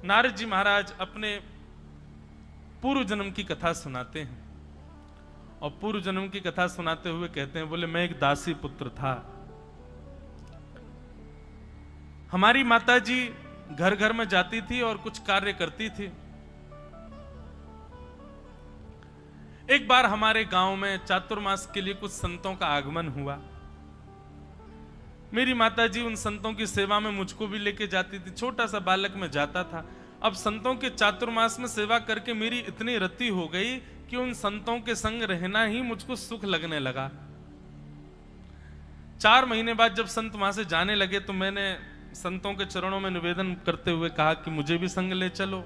नारद जी महाराज अपने पूर्व जन्म की कथा सुनाते हैं और पूर्व जन्म की कथा सुनाते हुए कहते हैं, बोले मैं एक दासी पुत्र था। हमारी माता जी घर घर में जाती थी और कुछ कार्य करती थी। एक बार हमारे गांव में चातुर्मास के लिए कुछ संतों का आगमन हुआ। मेरी माताजी उन संतों की सेवा में मुझको भी लेके जाती थी। छोटा सा बालक मैं जाता था। अब संतों के चातुर्मास में सेवा करके मेरी इतनी रति हो गई कि उन संतों के संग रहना ही मुझको सुख लगने लगा। 4 महीने बाद जब संत वहां से जाने लगे तो मैंने संतों के चरणों में निवेदन करते हुए कहा कि मुझे भी संग ले चलो।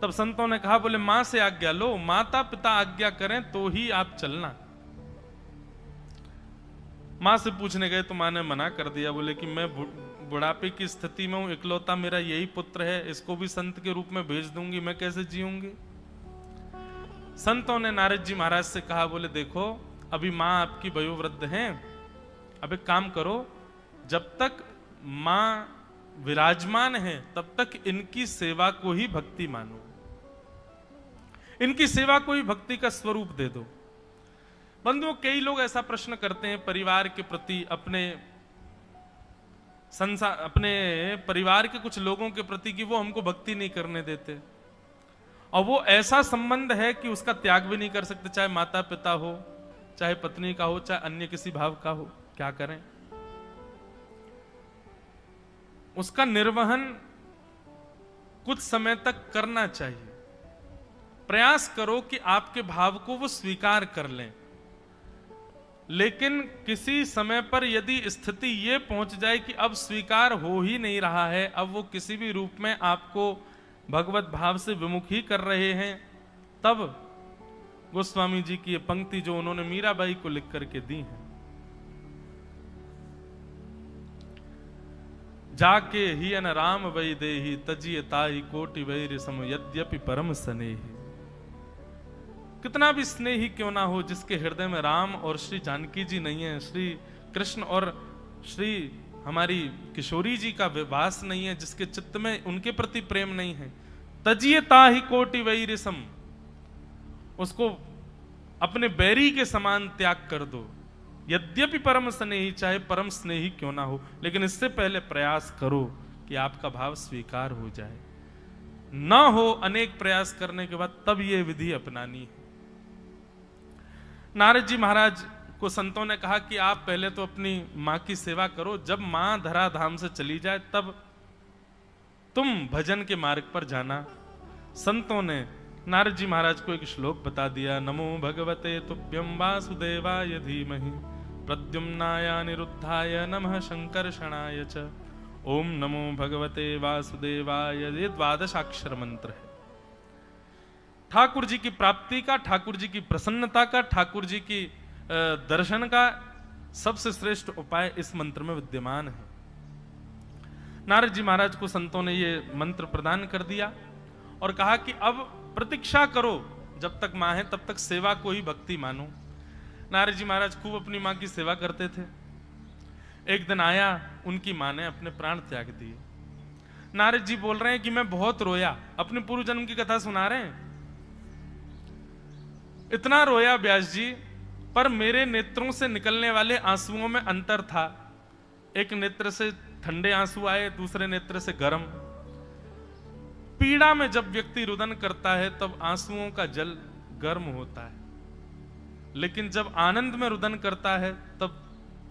तब संतों ने कहा, बोले मां से आज्ञा लो, माता पिता आज्ञा करें तो ही आप चलना। मां से पूछने गए तो मां ने मना कर दिया। बोले कि मैं बुढ़ापे की स्थिति में हूं, इकलौता मेरा यही पुत्र है, इसको भी संत के रूप में भेज दूंगी, मैं कैसे जीऊंगी। संतों ने नारद जी महाराज से कहा, बोले देखो अभी मां आपकी वयोवृद्ध हैं, अब एक काम करो, जब तक मां विराजमान है तब तक इनकी सेवा को ही भक्ति मानो, इनकी सेवा को ही भक्ति का स्वरूप दे दो। बंधुओं, कई लोग ऐसा प्रश्न करते हैं परिवार के प्रति, अपने परिवार के कुछ लोगों के प्रति कि वो हमको भक्ति नहीं करने देते, और वो ऐसा संबंध है कि उसका त्याग भी नहीं कर सकते, चाहे माता पिता हो, चाहे पत्नी का हो, चाहे अन्य किसी भाव का हो। क्या करें? उसका निर्वहन कुछ समय तक करना चाहिए। प्रयास करो कि आपके भाव को वो स्वीकार कर लें, लेकिन किसी समय पर यदि स्थिति ये पहुंच जाए कि अब स्वीकार हो ही नहीं रहा है, अब वो किसी भी रूप में आपको भगवत भाव से विमुख ही कर रहे हैं, तब गोस्वामी जी की ये पंक्ति जो उन्होंने मीराबाई को लिख करके दी है, जाके ही अन राम वै देहि तजिय ताहि कोटि वैर सम यद्यपि परम स्नेहि। कितना भी स्नेही क्यों ना हो, जिसके हृदय में राम और श्री जानकी जी नहीं है, श्री कृष्ण और श्री हमारी किशोरी जी का वास नहीं है, जिसके चित्त में उनके प्रति प्रेम नहीं है, तजिय ताहि कोटि वैर सम, उसको अपने बैरी के समान त्याग कर दो। यद्यपि परम स्नेही, चाहे परम स्नेही क्यों ना हो, लेकिन इससे पहले प्रयास करो कि आपका भाव स्वीकार हो जाए। ना हो अनेक प्रयास करने के बाद तब यह विधि अपनानी है। नारद जी महाराज को संतों ने कहा कि आप पहले तो अपनी मां की सेवा करो, जब मां धराधाम से चली जाए तब तुम भजन के मार्ग पर जाना। संतों ने नारद जी महाराज को एक श्लोक बता दिया, नमो भगवते तुभ्यं वासुदेवाय धीमहि प्रद्युम्नाय अनिरुद्धाय नमः शंकर्षणाय च ओम नमो भगवते वासुदेवाय। ये 12 अक्षर मंत्र है। ठाकुर जी की प्राप्ति का, ठाकुर जी की प्रसन्नता का, ठाकुर जी की दर्शन का सबसे श्रेष्ठ उपाय इस मंत्र में विद्यमान है। नारद जी महाराज को संतों ने ये मंत्र प्रदान कर दिया और कहा कि अब प्रतीक्षा करो, जब तक मां है तब तक सेवा को ही भक्ति मानो। नारद जी महाराज खूब अपनी मां की सेवा करते थे। एक दिन आया, उनकी मां ने अपने प्राण त्याग दिए। नारद जी बोल रहे हैं कि मैं बहुत रोया, अपने पूर्व जन्म की कथा सुना रहे हैं। इतना रोया व्यास जी, पर मेरे नेत्रों से निकलने वाले आंसुओं में अंतर था। एक नेत्र से ठंडे आंसू आए, दूसरे नेत्र से गर्म। पीड़ा में जब व्यक्ति रुदन करता है तब आंसुओं का जल गर्म होता है, लेकिन जब आनंद में रुदन करता है तब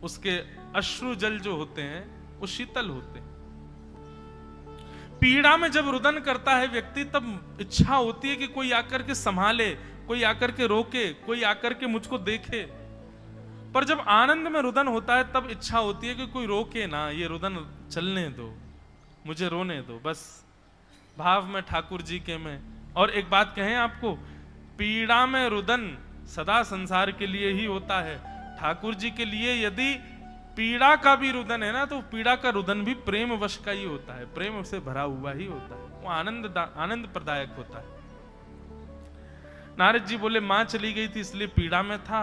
उसके अश्रु जल जो होते हैं वो शीतल होते हैं। पीड़ा में जब रुदन करता है व्यक्ति, तब इच्छा होती है कि कोई आकर के संभाले, कोई आकर के रोके, कोई आकर के मुझको देखे। पर जब आनंद में रुदन होता है तब इच्छा होती है कि कोई रोके ना, ये रुदन चलने दो, मुझे रोने दो, बस भाव में ठाकुर जी के में। और एक बात कहें आपको, पीड़ा में रुदन सदा संसार के लिए ही होता है। ठाकुर जी के लिए यदि पीड़ा का भी रुदन है ना, तो पीड़ा का रुदन भी प्रेम वश का ही होता है, प्रेम से भरा हुआ ही होता है, वो आनंद प्रदायक होता है। नारद जी बोले मां चली गई थी इसलिए पीड़ा में था,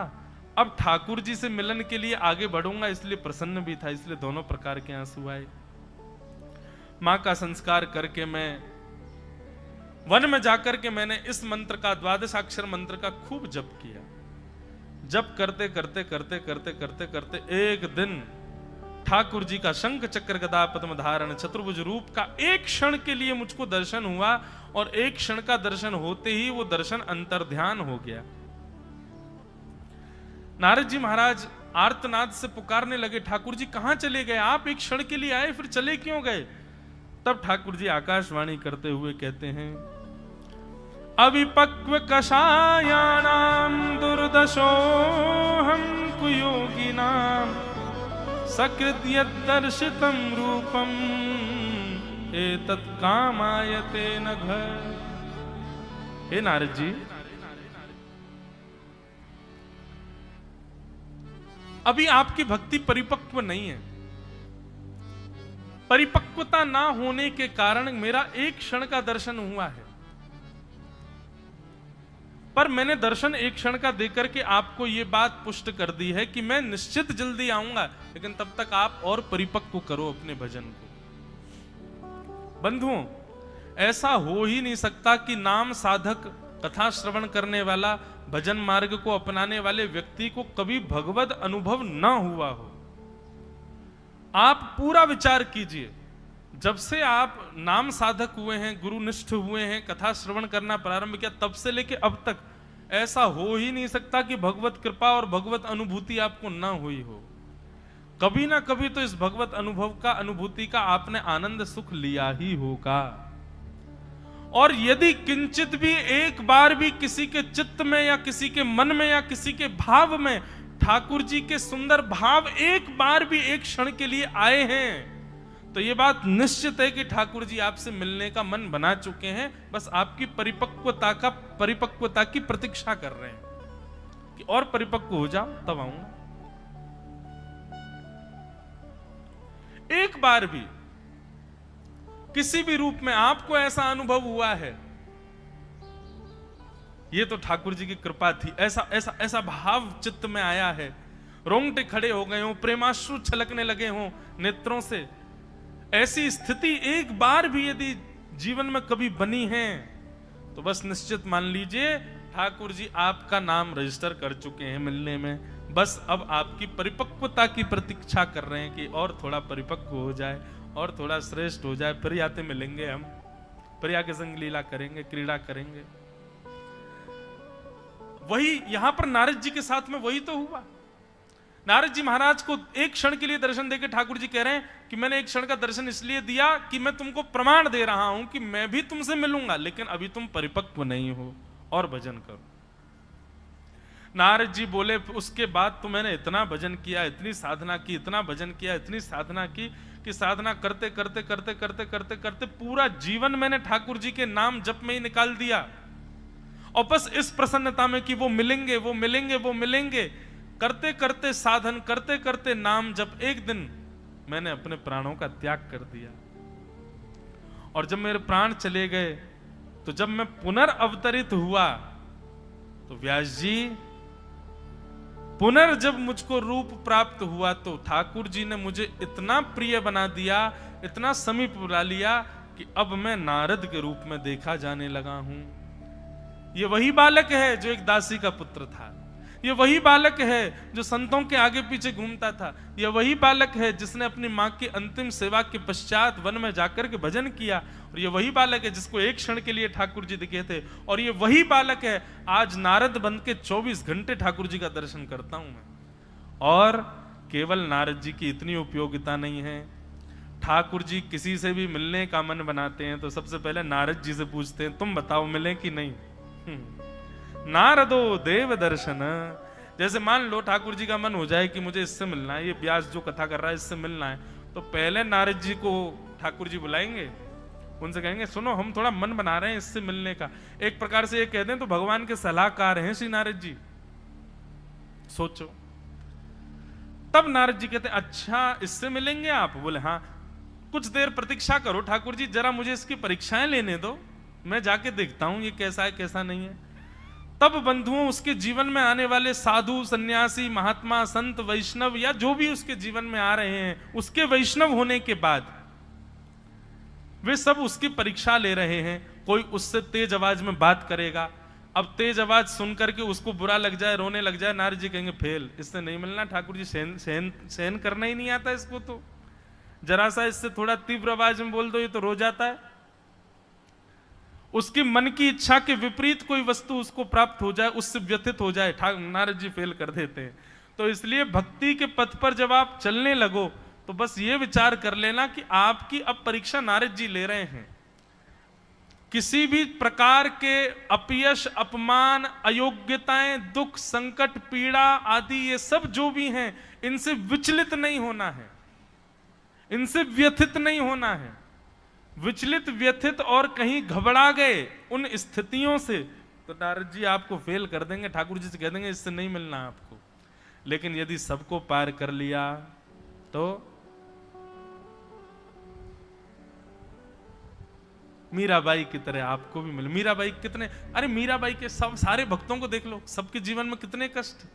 अब ठाकुर जी से मिलन के लिए आगे बढ़ूंगा इसलिए प्रसन्न भी था, इसलिए दोनों प्रकार के आंसू आए। मां का संस्कार करके मैं वन में जाकर के मैंने इस मंत्र का, द्वादशाक्षर मंत्र का खूब जप किया। जप करते करते करते करते करते करते एक दिन ठाकुर जी का शंख चक्र गदा पद्म धारण चतुर्भुज रूप का एक क्षण के लिए मुझको दर्शन हुआ, और एक क्षण का दर्शन होते ही वो दर्शन अंतर्ध्यान हो गया। नारद जी महाराज आर्तनाद से पुकारने लगे, ठाकुर जी कहां चले गए? आप एक क्षण के लिए आए, फिर चले क्यों गए? तब ठाकुर जी आकाशवाणी करते हुए कहते हैं, अविपक्व कषायाणाम दुर्दशोहम कुयोगिनाम सकृत यद्दर्शितम रूपम एतत् कामायते नघ। हे नारद जी, अभी आपकी भक्ति परिपक्व नहीं है। परिपक्वता ना होने के कारण मेरा एक क्षण का दर्शन हुआ है, पर मैंने दर्शन एक क्षण का देकर के आपको यह बात पुष्ट कर दी है कि मैं निश्चित जल्दी आऊंगा, लेकिन तब तक आप और परिपक्व करो अपने भजन को। बंधुओं, ऐसा हो ही नहीं सकता कि नाम साधक, कथा श्रवण करने वाला, भजन मार्ग को अपनाने वाले व्यक्ति को कभी भगवद अनुभव ना हुआ हो। आप पूरा विचार कीजिए, जब से आप नाम साधक हुए हैं, गुरुनिष्ठ हुए हैं, कथा श्रवण करना प्रारंभ किया, तब से लेके अब तक ऐसा हो ही नहीं सकता कि भगवत कृपा और भगवत अनुभूति आपको ना हुई हो। कभी ना कभी तो इस भगवत अनुभव का, अनुभूति का आपने आनंद सुख लिया ही होगा। और यदि किंचित भी, एक बार भी किसी के चित्त में या किसी के मन में या किसी के भाव में ठाकुर जी के सुंदर भाव एक बार भी एक क्षण के लिए आए हैं, तो यह बात निश्चित है कि ठाकुर जी आपसे मिलने का मन बना चुके हैं। बस आपकी परिपक्वता की प्रतीक्षा कर रहे हैं कि और परिपक्व हो जाओ तब आऊंगा। एक बार भी किसी भी रूप में आपको ऐसा अनुभव हुआ है, यह तो ठाकुर जी की कृपा थी। ऐसा ऐसा ऐसा भाव चित्त में आया है, रोंगटे खड़े हो गए हो, प्रेमाश्रु छलकने लगे हो नेत्रों से, ऐसी स्थिति एक बार भी यदि जीवन में कभी बनी है, तो बस निश्चित मान लीजिए ठाकुर जी आपका नाम रजिस्टर कर चुके हैं मिलने में। बस अब आपकी परिपक्वता की प्रतीक्षा कर रहे हैं कि और थोड़ा परिपक्व हो जाए और थोड़ा श्रेष्ठ हो जाए, फिर आते मिलेंगे हम, फिर आके संग लीला करेंगे, क्रीड़ा करेंगे। वही यहां पर नारद जी के साथ में वही तो हुआ। नारद जी महाराज को एक क्षण के लिए दर्शन देकर ठाकुर जी कह रहे हैं कि मैंने एक क्षण का दर्शन इसलिए दिया कि मैं तुमको प्रमाण दे रहा हूं कि मैं भी तुमसे मिलूंगा, लेकिन अभी तुम परिपक्व नहीं हो, और भजन करो। नारद जी बोले, उसके बाद तो मैंने इतना भजन किया, इतनी साधना की, इतना भजन किया, इतनी साधना की कि साधना करते करते करते करते करते करते पूरा जीवन मैंने ठाकुर जी के नाम जप में ही निकाल दिया, और बस इस प्रसन्नता में कि वो मिलेंगे, वो मिलेंगे, वो मिलेंगे, करते करते साधन करते करते नाम जब एक दिन मैंने अपने प्राणों का त्याग कर दिया। और जब मेरे प्राण चले गए, तो जब मैं पुनर्अवतरित हुआ, तो व्यास जी जब मुझको रूप प्राप्त हुआ, तो ठाकुर जी ने मुझे इतना प्रिय बना दिया, इतना समीप बुला लिया कि अब मैं नारद के रूप में देखा जाने लगा हूं। ये वही बालक है जो एक दासी का पुत्र था, ये वही बालक है जो संतों के आगे पीछे घूमता था, ये वही बालक है जिसने अपनी मां की अंतिम सेवा के पश्चात वन में जाकर के भजन किया, और ये वही बालक है जिसको एक क्षण के लिए ठाकुर जी दिखे थे, और ये वही बालक है आज नारद बन के 24 घंटे ठाकुर जी का दर्शन करता हूं मैं। और केवल नारद जी की इतनी उपयोगिता नहीं है, ठाकुर जी किसी से भी मिलने का मन बनाते हैं तो सबसे पहले नारद जी से पूछते हैं, तुम बताओ मिले कि नहीं। नारदो देव दर्शन। जैसे मान लो ठाकुर जी का मन हो जाए कि मुझे इससे मिलना है, ये व्यास जो कथा कर रहा है इससे मिलना है, तो पहले नारद जी को ठाकुर जी बुलाएंगे, उनसे कहेंगे सुनो हम थोड़ा मन बना रहे हैं इससे मिलने का। एक प्रकार से ये कह दें तो भगवान के सलाहकार हैं श्री नारद जी, सोचो। तब नारद जी कहते अच्छा इससे मिलेंगे आप? बोले हाँ, कुछ देर प्रतीक्षा करो ठाकुर जी, जरा मुझे इसकी परीक्षाएं लेने दो, मैं जाके देखता हूं ये कैसा है कैसा नहीं है। तब बंधुओं उसके जीवन में आने वाले साधु, सन्यासी, महात्मा, संत, वैष्णव या जो भी उसके जीवन में आ रहे हैं, उसके वैष्णव होने के बाद वे सब उसकी परीक्षा ले रहे हैं। कोई उससे तेज आवाज में बात करेगा, अब तेज आवाज सुन करके उसको बुरा लग जाए, रोने लग जाए, नारद जी कहेंगे फेल, इससे नहीं मिलना, ठाकुर जी सहन करना ही नहीं आता इसको, तो जरा सा इससे थोड़ा तीव्र आवाज में बोल दो ये तो रो जाता है। उसकी मन की इच्छा के विपरीत कोई वस्तु उसको प्राप्त हो जाए, उससे व्यथित हो जाए, नारद जी फेल कर देते हैं। तो इसलिए भक्ति के पथ पर जब आप चलने लगो तो बस ये विचार कर लेना कि आपकी अब परीक्षा नारद जी ले रहे हैं। किसी भी प्रकार के अपयश, अपमान, अयोग्यताएं, दुख, संकट, पीड़ा आदि ये सब जो भी हैं, इनसे विचलित नहीं होना है, इनसे व्यथित नहीं होना है। विचलित, व्यथित और कहीं घबरा गए उन स्थितियों से तो नारद जी आपको फेल कर देंगे, ठाकुर जी से कह देंगे इससे नहीं मिलना आपको। लेकिन यदि सबको पार कर लिया तो मीराबाई की तरह आपको भी मिले। मीराबाई कितने, अरे मीराबाई के सब सारे भक्तों को देख लो, सबके जीवन में कितने कष्ट,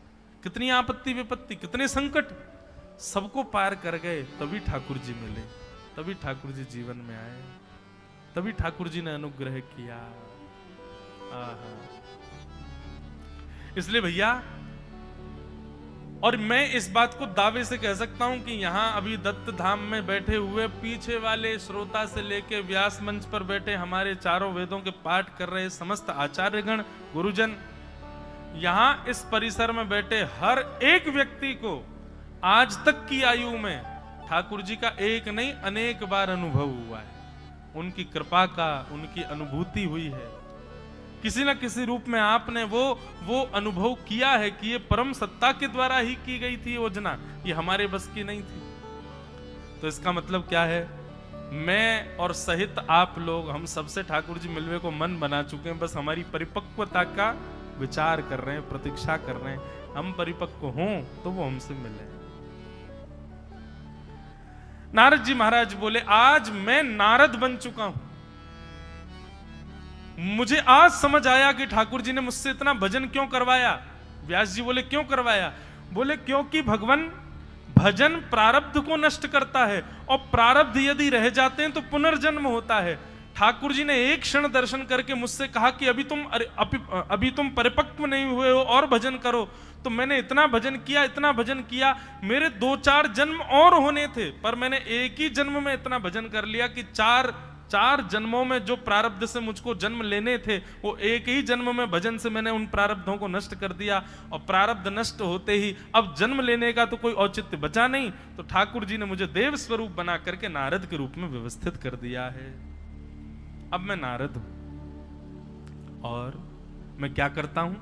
कितनी आपत्ति विपत्ति, कितने संकट, सबको पार कर गए, तभी ठाकुर जी मिले, तभी ठाकुर जी जीवन में आए, तभी ठाकुर जी ने अनुग्रह किया। इसलिए भैया, और मैं इस बात को दावे से कह सकता हूं कि यहां अभी दत्त धाम में बैठे हुए पीछे वाले श्रोता से लेके व्यास मंच पर बैठे हमारे चारों वेदों के पाठ कर रहे समस्त आचार्यगण, गुरुजन, यहां इस परिसर में बैठे हर एक व्यक्ति को आज तक की आयु में ठाकुर जी का एक नहीं अनेक बार अनुभव हुआ है। उनकी कृपा का, उनकी अनुभूति हुई है। किसी न किसी रूप में आपने वो अनुभव किया है कि ये परम सत्ता के द्वारा ही की गई थी योजना, ये हमारे बस की नहीं थी। तो इसका मतलब क्या है, मैं और सहित आप लोग, हम सबसे ठाकुर जी मिलने को मन बना चुके हैं, बस हमारी परिपक्वता का विचार कर रहे हैं, प्रतीक्षा कर रहे हैं। हम परिपक्व हों तो वो हमसे मिले। नारद जी महाराज बोले, आज मैं नारद बन चुका हूं। मुझे आज समझ आया कि ठाकुर जी ने मुझसे इतना भजन क्यों करवाया। व्यास जी बोले क्यों करवाया? बोले क्योंकि भगवान भजन प्रारब्ध को नष्ट करता है, और प्रारब्ध यदि रह जाते हैं तो पुनर्जन्म होता है। ठाकुर जी ने एक क्षण दर्शन करके मुझसे कहा कि अभी तुम परिपक्व नहीं हुए हो और भजन करो। तो मैंने इतना भजन किया, इतना भजन किया, मेरे 2-4 जन्म और होने थे, पर मैंने एक ही जन्म में इतना भजन कर लिया कि चार जन्मों में जो प्रारब्ध से मुझको जन्म लेने थे, वो एक ही जन्म में भजन से मैंने उन प्रारब्धों को नष्ट कर दिया। और प्रारब्ध नष्ट होते ही अब जन्म लेने का तो कोई औचित्य बचा नहीं, तो ठाकुर जी ने मुझे देव स्वरूप बना करके नारद के रूप में व्यवस्थित कर दिया है। अब मैं नारद हूं, और मैं क्या करता हूं?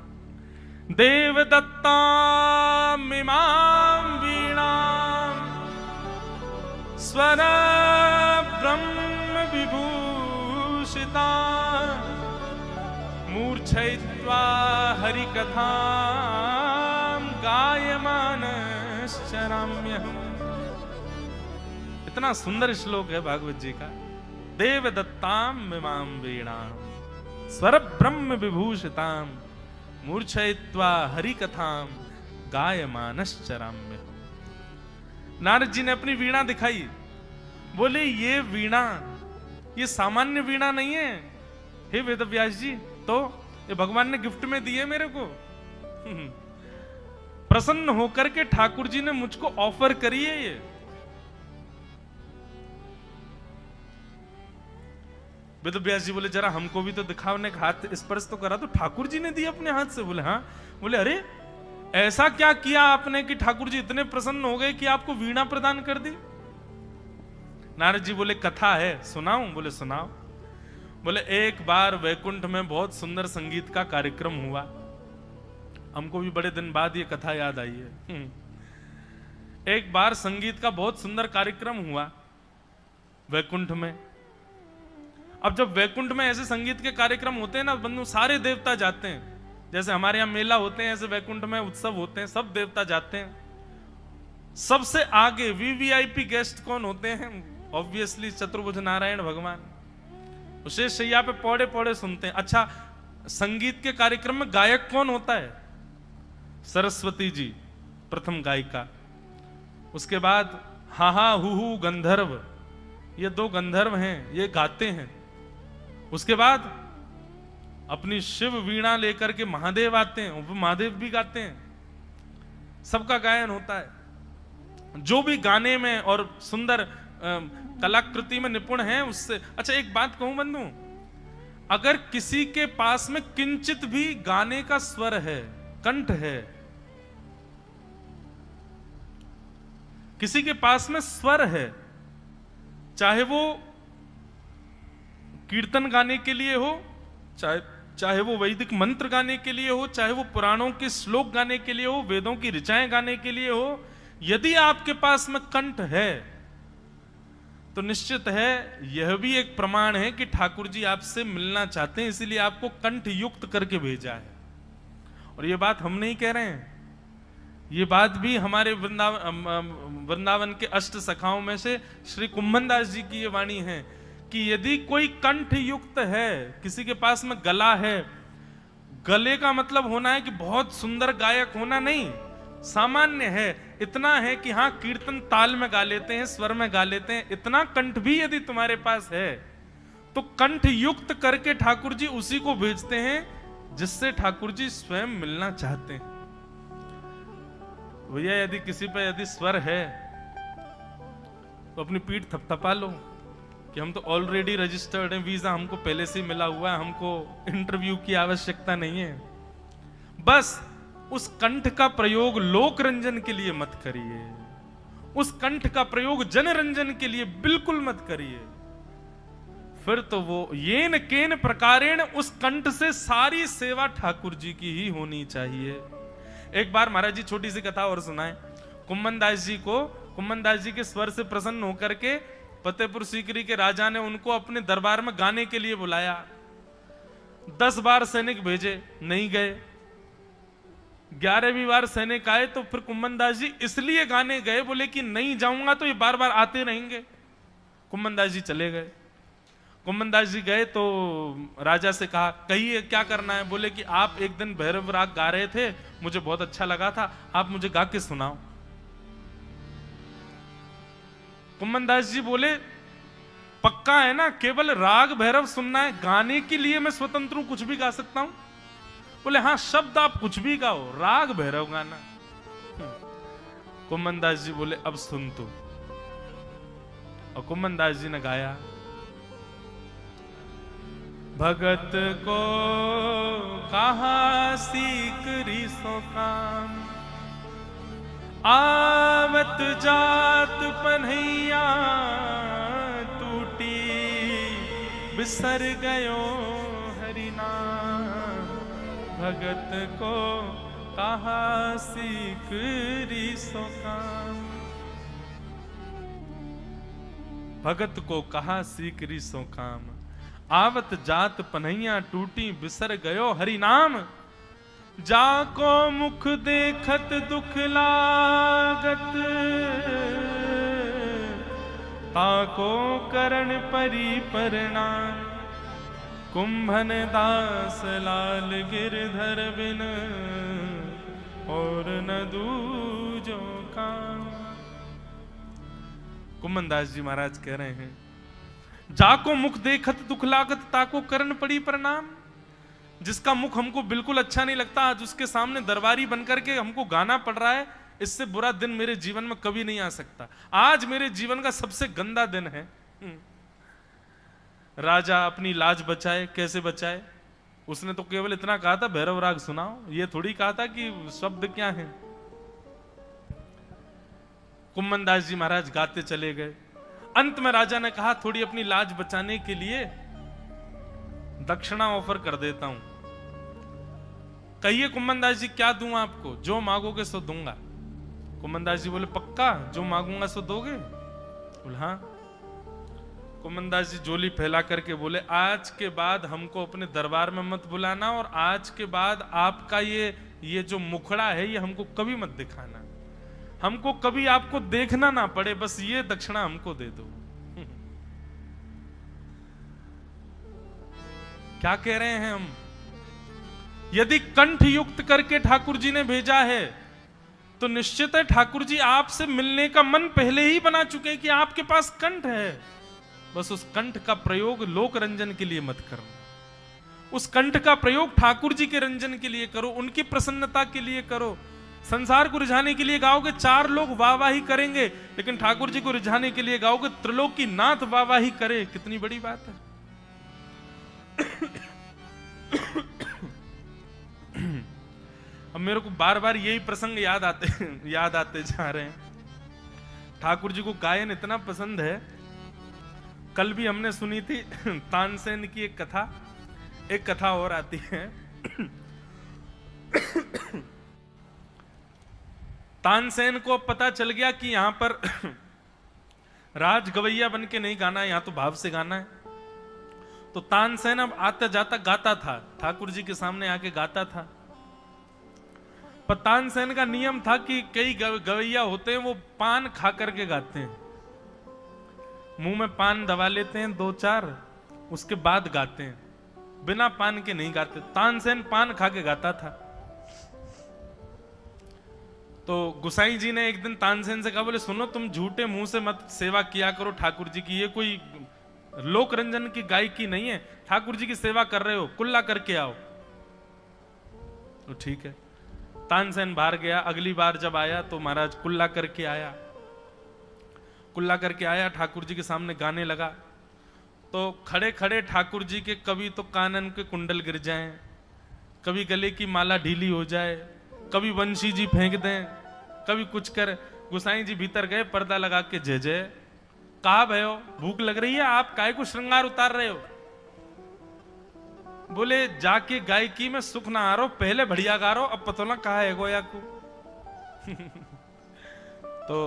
देव दत्ताम इमाम वीणाम स्वर ब्रह्म विभूषिता मूर्छयित्वा हरिकथा गायमानश्चराम्यहम्। इतना सुंदर श्लोक है भागवत जी का। देव दत्ताम इमाम वीणाम स्वर ब्रह्म विभूषिताम मूर्छयित्वा हरिकथाम गायमानश्चराम्यहम्। नारद जी ने अपनी वीणा दिखाई। बोले ये वीणा, ये सामान्य वीणा नहीं है हे वेदव्यास जी, तो ये भगवान ने गिफ्ट में दी है मेरे को। प्रसन्न होकर के ठाकुर जी ने मुझको ऑफर करी है ये। वेदव्यास जी बोले जरा हमको भी तो दिखाओ, ने हाथ स्पर्श तो करा, तो ठाकुर जी ने दी अपने हाथ से। बोले हाँ। बोले अरे ऐसा क्या किया आपने कि ठाकुर जी इतने प्रसन्न हो गए कि आपको वीणा प्रदान कर दी? नारद जी बोले कथा है, सुनाऊं? बोले सुनाओ। बोले एक बार वैकुंठ में बहुत सुंदर संगीत का कार्यक्रम हुआ। हमको भी बड़े दिन बाद ये कथा याद आई है। एक बार संगीत का बहुत सुंदर कार्यक्रम हुआ वैकुंठ में। अब जब वैकुंठ में ऐसे संगीत के कार्यक्रम होते हैं ना बंधु, सारे देवता जाते हैं। जैसे हमारे यहाँ मेला होते हैं, ऐसे वैकुंठ में उत्सव होते हैं, सब देवता जाते हैं। सबसे आगे वीवीआईपी गेस्ट कौन होते हैं? ऑब्वियसली चतुर्भुज नारायण भगवान। शेष शैया पे पौड़े पौड़े सुनते हैं। अच्छा, संगीत के कार्यक्रम में गायक कौन होता है? सरस्वती जी प्रथम गायिका, उसके बाद हा हा हु हु गंधर्व, ये दो गंधर्व हैं, ये गाते हैं। उसके बाद अपनी शिव वीणा लेकर के महादेव आते हैं, वो महादेव भी गाते हैं, सबका गायन होता है। जो भी गाने में और सुंदर कलाकृति में निपुण है उससे। अच्छा एक बात कहूं बंधु, अगर किसी के पास में किंचित भी गाने का स्वर है, कंठ है, किसी के पास में स्वर है, चाहे वो कीर्तन गाने के लिए हो, चाहे वो वैदिक मंत्र गाने के लिए हो, चाहे वो पुराणों के श्लोक गाने के लिए हो, वेदों की ऋचाएं गाने के लिए हो, यदि आपके पास में कंठ है तो निश्चित है यह भी एक प्रमाण है कि ठाकुर जी आपसे मिलना चाहते हैं, इसीलिए आपको कंठ युक्त करके भेजा है। और ये बात हम नहीं कह रहे हैं, ये बात भी हमारे वृंदावन के अष्ट सखाओं में से श्री कुंभनदास जी की ये वाणी है कि यदि कोई कंठ युक्त है, किसी के पास में गला है, गले का मतलब होना है कि बहुत सुंदर गायक होना नहीं, सामान्य है, इतना है कि हाँ कीर्तन ताल में गा लेते हैं, स्वर में गा लेते हैं, इतना कंठ भी यदि तुम्हारे पास है तो कंठ युक्त करके ठाकुर जी उसी को भेजते हैं जिससे ठाकुर जी स्वयं मिलना चाहते हैं। भैया यदि किसी पर यदि स्वर है तो अपनी पीठ थपथपा लो कि हम तो ऑलरेडी रजिस्टर्ड हैं, वीजा हमको पहले से मिला हुआ है, हमको इंटरव्यू की आवश्यकता नहीं है। बस उस कंठ का प्रयोग लोक रंजन के लिए मत करिए, उस कंठ का प्रयोग जन रंजन के लिए बिल्कुल मत करिए, फिर तो वो येन केन प्रकारेण उस कंठ से सारी सेवा ठाकुर जी की ही होनी चाहिए। एक बार महाराज जी छोटी सी कथा और सुनाए। कुंभनदास जी के स्वर से प्रसन्न होकर के फतेहपुर सीकरी के राजा ने उनको अपने दरबार में गाने के लिए बुलाया। 10 बार सैनिक भेजे, नहीं गए। 11वीं बार सैनिक आए तो फिर कुंभनदास जी इसलिए गाने गए, बोले कि नहीं जाऊंगा तो ये बार बार आते रहेंगे। कुंभनदास जी चले गए। कुंभनदास जी गए तो राजा से कहा कहिए क्या करना है। बोले कि आप एक दिन भैरव राग गा रहे थे, मुझे बहुत अच्छा लगा था, आप मुझे गा के सुनाओ। कुंभनदास जी बोले पक्का है ना, केवल राग भैरव सुनना है, गाने के लिए मैं स्वतंत्र हूं, कुछ भी गा सकता हूं। बोले हाँ शब्द आप कुछ भी गाओ, राग भैरव गाना। कुंभनदास जी बोले अब सुन तू। और कुंभनदास जी ने गाया, भगत को कहा सीकरी सो काम, आवत जात पन्हैया टूटी, बिसर गयो हरि नाम। भगत को कहा सीकरी सो काम, भगत को कहा सीकरी सो काम, आवत जात पन्हैया टूटी, बिसर गयो हरि नाम। जाको मुख देखत दुख लागत, ताको करण परी प्रणाम। कुंभन दास लाल गिरधर बिन, और न दूजो काम। कुंभनदास जी महाराज कह रहे हैं, जाको मुख देखत दुख लागत, ताको करण पड़ी प्रणाम। जिसका मुख हमको बिल्कुल अच्छा नहीं लगता, आज उसके सामने दरबारी बनकर के हमको गाना पड़ रहा है, इससे बुरा दिन मेरे जीवन में कभी नहीं आ सकता। आज मेरे जीवन का सबसे गंदा दिन है। राजा अपनी लाज बचाए, कैसे बचाए? उसने तो केवल इतना कहा था भैरव राग सुनाओ, ये थोड़ी कहा था कि शब्द क्या है। कुंभनदास जी महाराज गाते चले गए। अंत में राजा ने कहा थोड़ी अपनी लाज बचाने के लिए दक्षिणा ऑफर कर देता हूं, कहिए कुंभनदास जी क्या दूं आपको? जो मांगोगे सो दूंगा। कुंभनदास जी बोले पक्का जो मांगूंगा सो दोगे? बोले हाँ। कुंभनदास जी जोली फैला करके बोले आज के बाद हमको अपने दरबार में मत बुलाना, और आज के बाद आपका ये जो मुखड़ा है ये हमको कभी मत दिखाना, हमको कभी आपको देखना ना पड़े, बस ये दक्षिणा हमको दे दो। क्या कह रहे हैं हम? यदि कंठ युक्त करके ठाकुर जी ने भेजा है तो निश्चित है ठाकुर जी आपसे मिलने का मन पहले ही बना चुके हैं कि आपके पास कंठ है। बस उस कंठ का प्रयोग लोक रंजन के लिए मत करना, उस कंठ का प्रयोग ठाकुर जी के रंजन के लिए करो, उनकी प्रसन्नता के लिए करो। संसार को रिझाने के लिए गाओगे, चार लोग वाहवाही करेंगे, लेकिन ठाकुर जी को रिझाने के लिए गाओगे, त्रिलोकी नाथ वाहवाही करे, कितनी बड़ी बात है। अब मेरे को बार बार यही प्रसंग याद आते जा रहे हैं। ठाकुर जी को गायन इतना पसंद है। कल भी हमने सुनी थी तानसेन की एक कथा और आती है। तानसेन को पता चल गया कि यहां पर राज गवैया बन के नहीं गाना है, यहां तो भाव से गाना है। तो तानसेन अब आता जाता गाता था, ठाकुर जी के सामने आके गाता था। पर तानसेन का नियम था कि कई गवैया होते हैं वो पान खा करके गाते हैं, मुंह में पान दबा लेते हैं 2-4, उसके बाद गाते हैं, बिना पान के नहीं गाते। तानसेन पान खा के गाता था। तो गुसाई जी ने एक दिन तानसेन से कहा, बोले सुनो, तुम झूठे मुंह से मत सेवा किया करो ठाकुर जी की, ये कोई लोक रंजन की गायकी नहीं है, ठाकुर जी की सेवा कर रहे हो, कुल्ला करके आओ। तो ठीक है, तानसेन बाहर गया। अगली बार जब आया तो महाराज कुल्ला करके आया, ठाकुर जी के सामने गाने लगा। तो खड़े खड़े ठाकुर जी के कभी तो कानन के कुंडल गिर जाएं, कभी गले की माला ढीली हो जाए, कभी वंशी जी फेंक दें, कभी कुछ कर। गुसाई जी भीतर गए, पर्दा लगा के जय जय। कहा भयो, भूख लग रही है, आप काहे को श्रृंगार उतार रहे हो? बोले जाके गायकी में सुख ना आ रहा, पहले बढ़िया गा रहा, अब पता ना कहा है गोया को। तो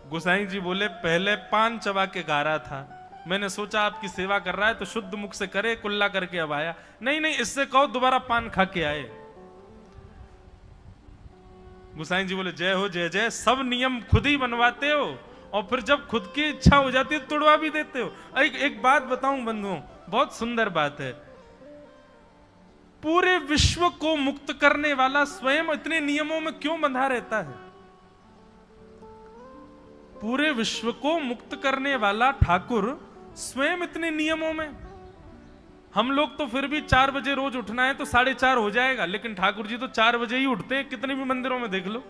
गुसाई जी बोले पहले पान चबा के गा रहा था, मैंने सोचा आपकी सेवा कर रहा है तो शुद्ध मुख से करे, कुल्ला करके अब आया। नहीं नहीं, इससे कहो दोबारा पान खा के आए। गुसाई जी बोले जय हो जय जय, सब नियम खुद ही बनवाते हो और फिर जब खुद की इच्छा हो जाती है तोड़वा भी देते हो। एक बात बताऊं बंधुओं, बहुत सुंदर बात है। पूरे विश्व को मुक्त करने वाला स्वयं इतने नियमों में क्यों बंधा रहता है? पूरे विश्व को मुक्त करने वाला ठाकुर स्वयं इतने नियमों में। हम लोग तो फिर भी 4 बजे रोज उठना है तो 4:30 हो जाएगा, लेकिन ठाकुर जी तो 4 बजे ही उठते हैं, कितने भी मंदिरों में देख लो।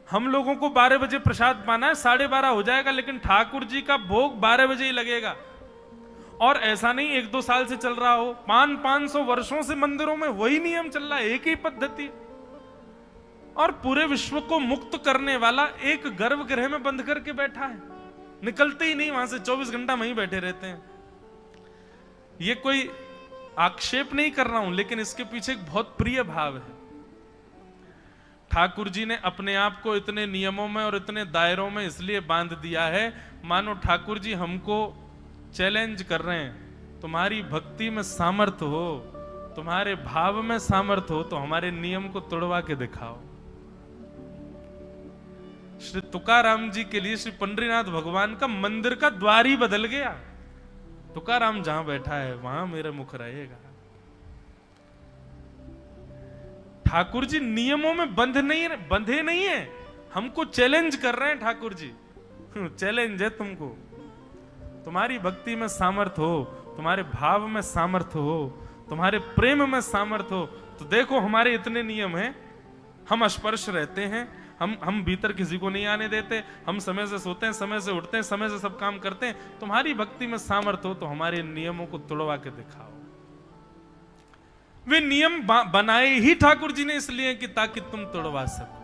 हम लोगों को 12 बजे प्रसाद पाना है, 12:30 हो जाएगा, लेकिन ठाकुर जी का भोग 12 बजे ही लगेगा। और ऐसा नहीं 1-2 साल से चल रहा हो, 500 वर्षों से मंदिरों में वही नियम चल रहा है, एक ही पद्धति। और पूरे विश्व को मुक्त करने वाला एक गर्भगृह में बंद करके बैठा है, निकलते ही नहीं वहां से, 24 घंटा वहीं बैठे रहते हैं। ये कोई आक्षेप नहीं कर रहा हूं, लेकिन इसके पीछे एक बहुत प्रिय भाव है। ठाकुर जी ने अपने आप को इतने नियमों में और इतने दायरों में इसलिए बांध दिया है, मानो ठाकुर जी हमको चैलेंज कर रहे हैं, तुम्हारी भक्ति में सामर्थ्य हो, तुम्हारे भाव में सामर्थ्य हो तो हमारे नियम को तोड़वा के दिखाओ। श्री तुकाराम जी के लिए श्री पंडरीनाथ भगवान का मंदिर का द्वार ही बदल गया। तुकाराम जहां बैठा है वहां मेरा मुख रहेगा। ठाकुर जी नियमों में बंधे नहीं है, हमको चैलेंज कर रहे हैं ठाकुर जी। चैलेंज है तुमको, तुम्हारी भक्ति में सामर्थ्य हो, तुम्हारे भाव में सामर्थ्य हो, तुम्हारे प्रेम में सामर्थ्य हो तो देखो हमारे इतने नियम हैं, हम स्पर्श रहते हैं, हम भीतर किसी को नहीं आने देते, हम समय से सोते हैं, समय से उठते हैं, समय से सब काम करते हैं। तुम्हारी भक्ति में सामर्थ्य हो तो हमारे नियमों को तोड़वा के दिखाओ। वे नियम बनाए ही ठाकुर जी ने इसलिए कि ताकि तुम तोड़वा सको।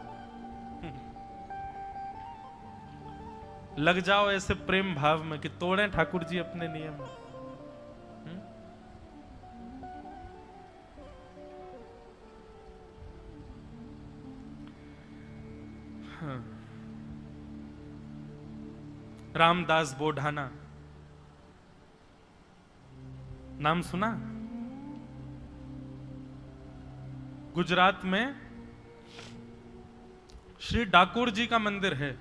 लग जाओ ऐसे प्रेम भाव में कि तोड़ें ठाकुर जी अपने नियम। रामदास बोढ़ाना नाम सुना? गुजरात में श्री डाकोर जी का मंदिर है।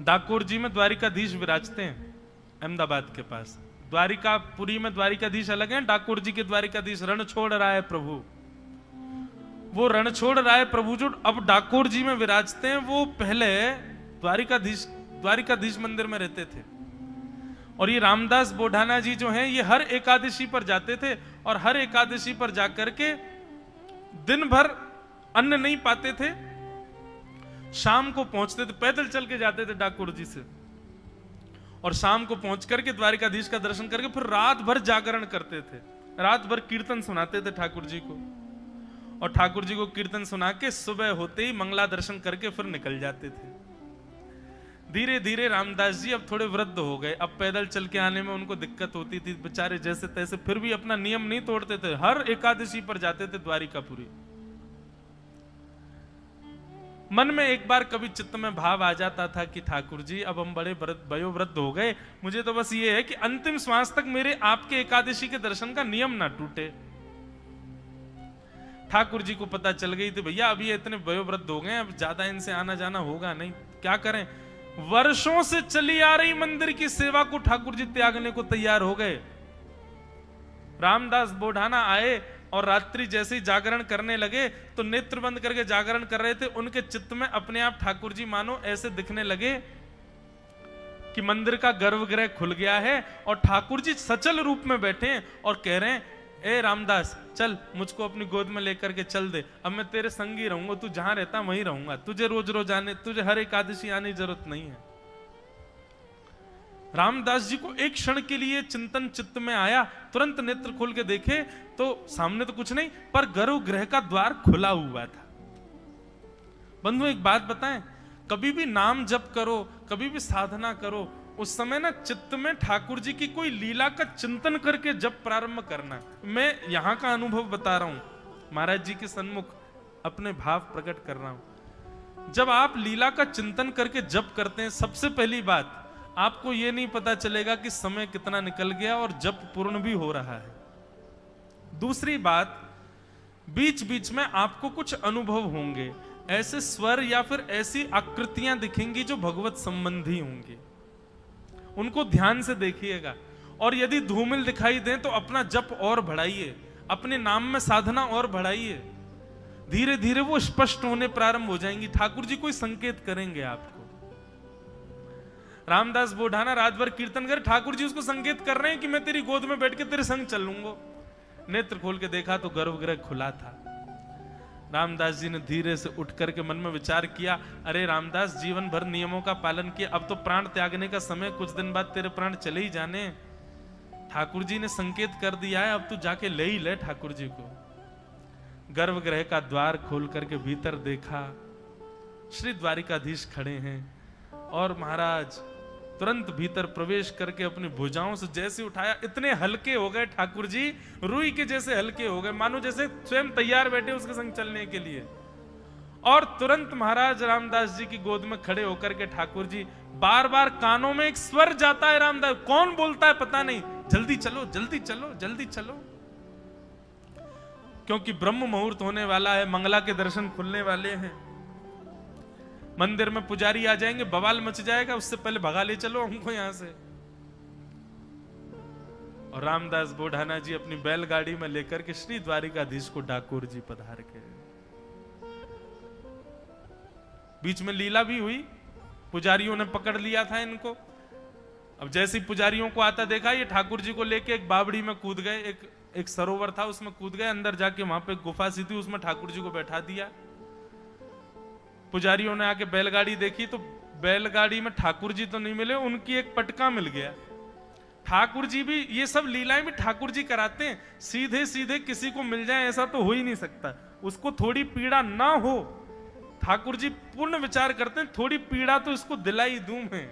डाकोर जी में द्वारिकाधीश विराजते हैं, अहमदाबाद के पास। द्वारिकापुरी में द्वारिकाधीश अलग हैं, डाकोर जी के द्वारिकाधीश रणछोड़ राय प्रभु। वो रणछोड़ राय प्रभु जो अब डाकोर जी में विराजते हैं, वो पहले द्वारिकाधीश द्वारिकाधीश मंदिर में रहते थे। और ये रामदास बोढ़ाना जी जो हैं, ये हर एकादशी पर जाते थे और हर एकादशी पर जाकर के दिन भर अन्न नहीं पाते थे, शाम को पहुंचते थे, पैदल चल के जाते थे ठाकुर जी से, और शाम को पहुंच करके द्वारिकाधीश का दर्शन करके फिर रात भर जागरण करते थे, रात भर कीर्तन सुनाते थे ठाकुर जी को, और ठाकुर जी को कीर्तन सुना के सुबह होते ही मंगला दर्शन करके फिर निकल जाते थे। धीरे धीरे रामदास जी अब थोड़े वृद्ध हो गए, अब पैदल चल के आने में उनको दिक्कत होती थी बेचारे, जैसे तैसे, फिर भी अपना नियम नहीं तोड़ते थे, हर एकादशी पर जाते थे द्वारिकापुरी। मन में एक बार कभी चित्त में भाव आ जाता था कि ठाकुर जी अब हम बड़े वयोवृद्ध हो गए, मुझे तो बस ये है कि अंतिम श्वास तक मेरे आपके एकादशी के दर्शन का नियम ना टूटे। ठाकुर जी को पता चल गई थी भैया अब ये इतने वयोवृद्ध हो गए, अब ज्यादा इनसे आना जाना होगा नहीं, क्या करें। वर्षों से चली आ रही मंदिर की सेवा को ठाकुर जी त्यागने को तैयार हो गए। रामदास बोढ़ाना आए और रात्रि जैसे ही जागरण करने लगे तो नेत्र बंद करके जागरण कर रहे थे, उनके चित्त में अपने आप ठाकुर जी मानो ऐसे दिखने लगे कि मंदिर का गर्भगृह खुल गया है और ठाकुर जी सचल रूप में बैठे हैं और कह रहे हैं, ए रामदास चल मुझको अपनी गोद में लेकर के चल दे, अब मैं तेरे संग ही रहूंगा, तू जहां रहता वहीं रहूंगा, तुझे रोज रोज आने, तुझे हर एकादशी आने की जरूरत नहीं है। रामदास जी को एक क्षण के लिए चिंतन चित्त में आया, तुरंत नेत्र खोल के देखे तो सामने तो कुछ नहीं, पर गर्भगृह का द्वार खुला हुआ था। बंधु एक बात बताएं, कभी भी नाम जप करो, कभी भी साधना करो, उस समय ना चित्त में ठाकुर जी की कोई लीला का चिंतन करके जप प्रारंभ करना। मैं यहां का अनुभव बता रहा हूं, महाराज जी के सन्मुख अपने भाव प्रकट कर रहा हूं। जब आप लीला का चिंतन करके जप करते हैं, सबसे पहली बात आपको यह नहीं पता चलेगा कि समय कितना निकल गया और जप पूर्ण भी हो रहा है। दूसरी बात, बीच बीच में आपको कुछ अनुभव होंगे, ऐसे स्वर या फिर ऐसी आकृतियां दिखेंगी जो भगवत संबंधी होंगी, उनको ध्यान से देखिएगा। और यदि धूमिल दिखाई दें तो अपना जप और बढ़ाइए, अपने नाम में साधना और बढ़ाइए, धीरे धीरे वो स्पष्ट होने प्रारंभ हो जाएंगी। ठाकुर जी कोई संकेत करेंगे आपको। रामदास बोढ़ाना रात भर कीर्तन कर, ठाकुर जी उसको संकेत कर रहे हैं कि मैं तेरी गोद में बैठ के तेरे संग चल लूंगा। नेत्र खोल के देखा तो गर्भगृह खुला था। रामदास जी ने धीरे से उठ करके मन में विचार किया, अरे रामदास जीवन भर नियमों का पालन किया, अब तो प्राण त्यागने का समय, कुछ दिन बाद तेरे प्राण चले ही जाने, ठाकुर जी ने संकेत कर दिया है, अब तू जाके ले ही ले ठाकुर जी को। गर्भगृह का द्वार खोल करके भीतर देखा, श्री द्वारिकाधीश खड़े हैं और महाराज तुरंत भीतर प्रवेश करके अपनी भुजाओं से जैसे उठाया, इतने हल्के हो गए ठाकुर जी, रुई के जैसे हल्के हो गए, मानो जैसे स्वयं तैयार बैठे उसके संग चलने के लिए। और तुरंत महाराज रामदास जी की गोद में खड़े होकर के ठाकुर जी, बार बार कानों में एक स्वर जाता है, रामदास कौन बोलता है पता नहीं, जल्दी चलो जल्दी चलो जल्दी चलो, क्योंकि ब्रह्म मुहूर्त होने वाला है, मंगला के दर्शन खुलने वाले हैं, मंदिर में पुजारी आ जाएंगे, बवाल मच जाएगा, उससे पहले भगा ले चलो हमको यहां से। और रामदास बोढ़ाना जी अपनी बैलगाड़ी में लेकर के श्री द्वारिकाधीश को ठाकुर जी पधार के। बीच में लीला भी हुई, पुजारियों ने पकड़ लिया था इनको। अब जैसे ही पुजारियों को आता देखा, ये ठाकुर जी को लेके एक बावड़ी में कूद गए, एक सरोवर था उसमें कूद गए, अंदर जाके वहां पे गुफा सी थी, उसमें ठाकुर जी को बैठा दिया। पुजारियों ने आके बैलगाड़ी देखी तो बैलगाड़ी में ठाकुर जी तो नहीं मिले, उनकी एक पटका मिल गया। ठाकुर जी भी, ये सब लीलाएं भी ठाकुर जी कराते हैं, सीधे सीधे किसी को मिल जाए ऐसा तो हो ही नहीं सकता, उसको थोड़ी पीड़ा ना हो, ठाकुर जी पूर्ण विचार करते हैं, थोड़ी पीड़ा तो इसको दिलाई दूं मैं।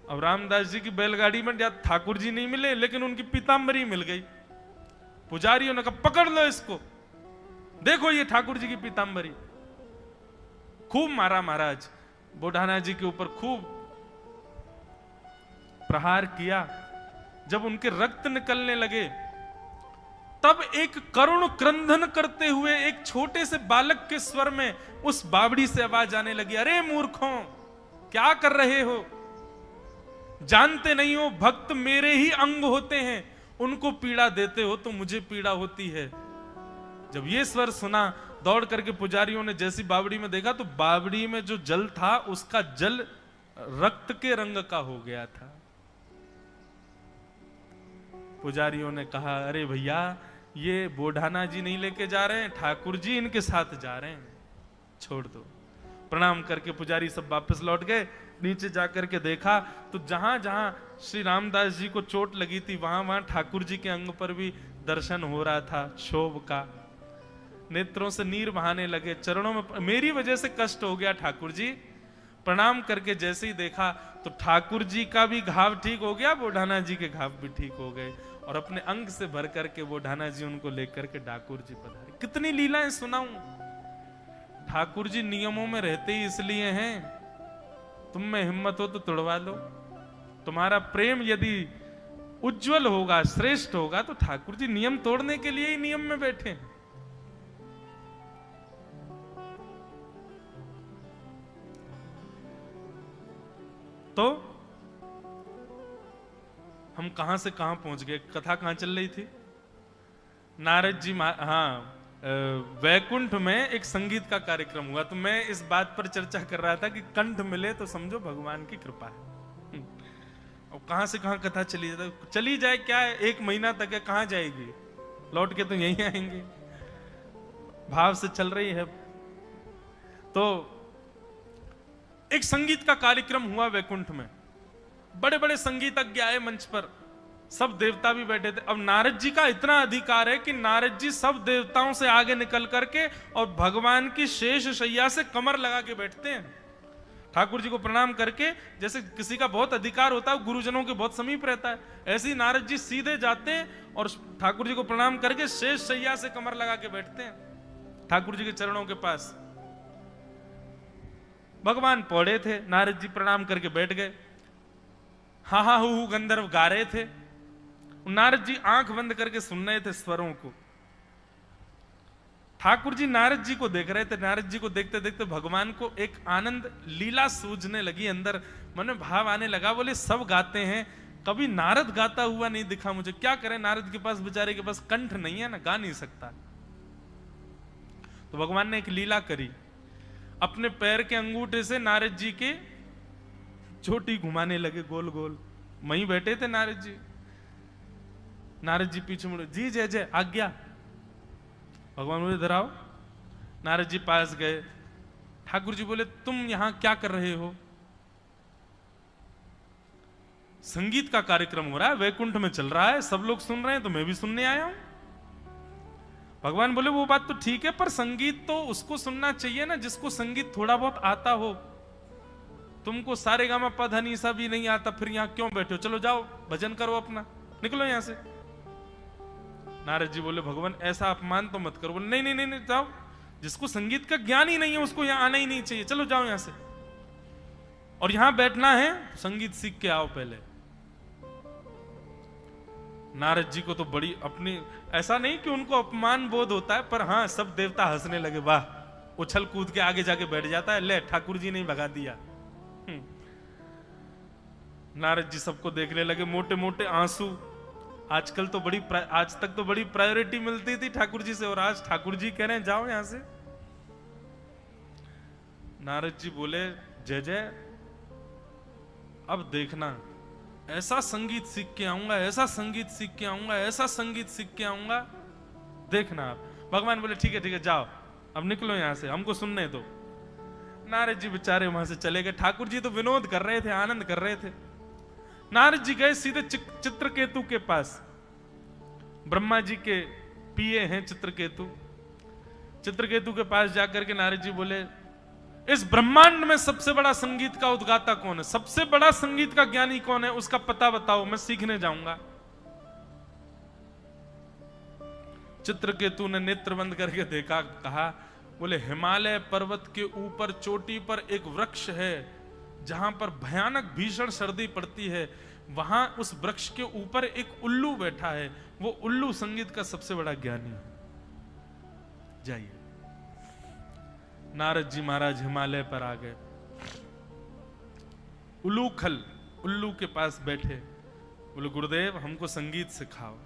अब रामदास जी की बैलगाड़ी में ठाकुर जी नहीं मिले, लेकिन उनकी पीतांबरी मिल गई। पुजारियों ने कहा पकड़ लो इसको, देखो ये ठाकुर जी की पीतांबरी। खूब मारा महाराज, बोढ़ाना जी के ऊपर खूब प्रहार किया। जब उनके रक्त निकलने लगे तब एक करुण क्रंदन करते हुए एक छोटे से बालक के स्वर में उस बावड़ी से आवाज आने लगी, अरे मूर्खों क्या कर रहे हो, जानते नहीं हो भक्त मेरे ही अंग होते हैं, उनको पीड़ा देते हो तो मुझे पीड़ा होती है। जब ये स्वर सुना, दौड़ करके पुजारियों ने जैसी बावड़ी में देखा तो बावड़ी में जो जल था उसका जल रक्त के रंग का हो गया था। पुजारियों ने कहा, अरे भैया ये बोढ़ाना जी नहीं लेके जा रहे हैं, ठाकुर जी इनके साथ जा रहे हैं, छोड़ दो। प्रणाम करके पुजारी सब वापस लौट गए। नीचे जाकर के देखा तो जहां जहां श्री रामदास जी को चोट लगी थी वहां वहां ठाकुर जी के अंग पर भी दर्शन हो रहा था क्षोभ का। नेत्रों से नीर बहाने लगे, चरणों में मेरी वजह से कष्ट हो गया ठाकुर जी। प्रणाम करके जैसे ही देखा तो ठाकुर जी का भी घाव ठीक हो गया, बोढ़ाना जी के घाव भी ठीक हो गए, और अपने अंग से भर करके बोढ़ाना जी उनको लेकर के ठाकुर जी पधारे। कितनी लीलाएं सुनाऊं। ठाकुर जी नियमों में रहते ही इसलिए हैं, तुम में हिम्मत हो तो तुड़वा लो। तुम्हारा प्रेम यदि उज्जवल होगा, श्रेष्ठ होगा, तो ठाकुर जी नियम तोड़ने के लिए ही नियम में बैठे हैं। तो हम कहां से कहां पहुंच गए, कथा कहां चल रही थी। नारद जी, हाँ, वैकुंठ में एक संगीत का कार्यक्रम हुआ, तो मैं इस बात पर चर्चा कर रहा था कि कंठ मिले तो समझो भगवान की कृपा है। और कहां से कहां कथा चली जाए क्या है, 1 महीना तक है, कहां जाएगी, लौट के तो यहीं आएंगे। भाव से चल रही है। तो एक संगीत का कार्यक्रम हुआ वैकुंठ में, बड़े बड़े संगीतज्ञ आए मंच पर, सब देवता भी बैठे थे। अब नारद जी का इतना अधिकार है कि नारद जी सब देवताओं से आगे निकल करके और भगवान की शेष शैया से कमर लगा के बैठते हैं। ठाकुर जी को प्रणाम करके, जैसे किसी का बहुत अधिकार होता है, गुरुजनों के बहुत समीप रहता है, ऐसे ही नारद जी सीधे जाते हैं और ठाकुर जी को प्रणाम करके शेष शैया से कमर लगा के बैठते हैं ठाकुर जी के चरणों के पास। भगवान पौड़े थे, नारद जी प्रणाम करके बैठ गए। हा हा हु गंधर्व गा रहे थे, नारद जी आंख बंद करके सुन रहे थे स्वरों को। ठाकुर जी नारद जी को देख रहे थे। नारद जी को देखते देखते भगवान को एक आनंद लीला सूझने लगी, अंदर मन में भाव आने लगा। बोले सब गाते हैं, कभी नारद गाता हुआ नहीं दिखा मुझे, क्या करें, नारद के पास बेचारे के पास कंठ नहीं है ना, गा नहीं सकता। तो भगवान ने एक लीला करी, अपने पैर के अंगूठे से नारद जी के चोटी घुमाने लगे गोल गोल। वहीं बैठे थे नारद जी। नारद जी पीछे मुड़े, जी जय जय, आज्ञा। भगवान बोले इधर आओ। नारद जी पास गए। ठाकुर जी बोले तुम यहां क्या कर रहे हो। संगीत का कार्यक्रम हो रहा है, वैकुंठ में चल रहा है, सब लोग सुन रहे हैं, तो मैं भी सुनने आया हूं। भगवान बोले वो बात तो ठीक है, पर संगीत तो उसको सुनना चाहिए ना जिसको संगीत थोड़ा बहुत आता हो। तुमको सारे गामा पा धा नी सा भी नहीं आता, फिर यहां क्यों बैठे हो, चलो जाओ भजन करो अपना, निकलो यहां से। नारद जी बोले भगवान ऐसा अपमान तो मत करो। बोले नहीं नहीं नहीं जाओ, जिसको संगीत का ज्ञान ही नहीं है उसको यहां आना ही नहीं चाहिए, चलो जाओ यहां से। और यहां बैठना है संगीत सीख के आओ पहले। नारद जी को तो बड़ी अपनी, ऐसा नहीं कि उनको अपमान बोध होता है, पर हाँ सब देवता हंसने लगे, वाह, उछल कूद के आगे जाके बैठ जाता है, ले ठाकुर जी ने भगा दिया। नारद जी सबको देखने लगे, मोटे मोटे आंसू। आजकल तो आज तक तो बड़ी प्रायोरिटी मिलती थी ठाकुर जी से, और आज ठाकुर जी कह रहे हैं जाओ यहां से। नारद जी बोले जय जय, अब देखना, ऐसा संगीत सीख के आऊंगा, ऐसा संगीत सीख के आऊंगा, ऐसा संगीत सीख के आऊंगा, देखना आप। भगवान बोले ठीक है जाओ, अब निकलो यहां से, हमको सुनने दो। नारद जी बेचारे वहां से चले गए। ठाकुर जी तो विनोद कर रहे थे, आनंद कर रहे थे। नारद जी गए सीधे चित्रकेतु के पास। ब्रह्मा जी के पिए हैं चित्रकेतु। चित्रकेतु के पास जाकर के नारद जी बोले इस ब्रह्मांड में सबसे बड़ा संगीत का उद्गाता कौन है, सबसे बड़ा संगीत का ज्ञानी कौन है, उसका पता बताओ, मैं सीखने जाऊंगा। चित्रकेतु ने नेत्र बंद करके देखा, कहा, बोले हिमालय पर्वत के ऊपर चोटी पर एक वृक्ष है, जहां पर भयानक भीषण सर्दी पड़ती है, वहां उस वृक्ष के ऊपर एक उल्लू बैठा है, वो उल्लू संगीत का सबसे बड़ा ज्ञानी है, जाइए। नारद जी महाराज हिमालय पर आ गए। उल्लूखल उल्लू के पास बैठे, बोले गुरुदेव हमको संगीत सिखाओ।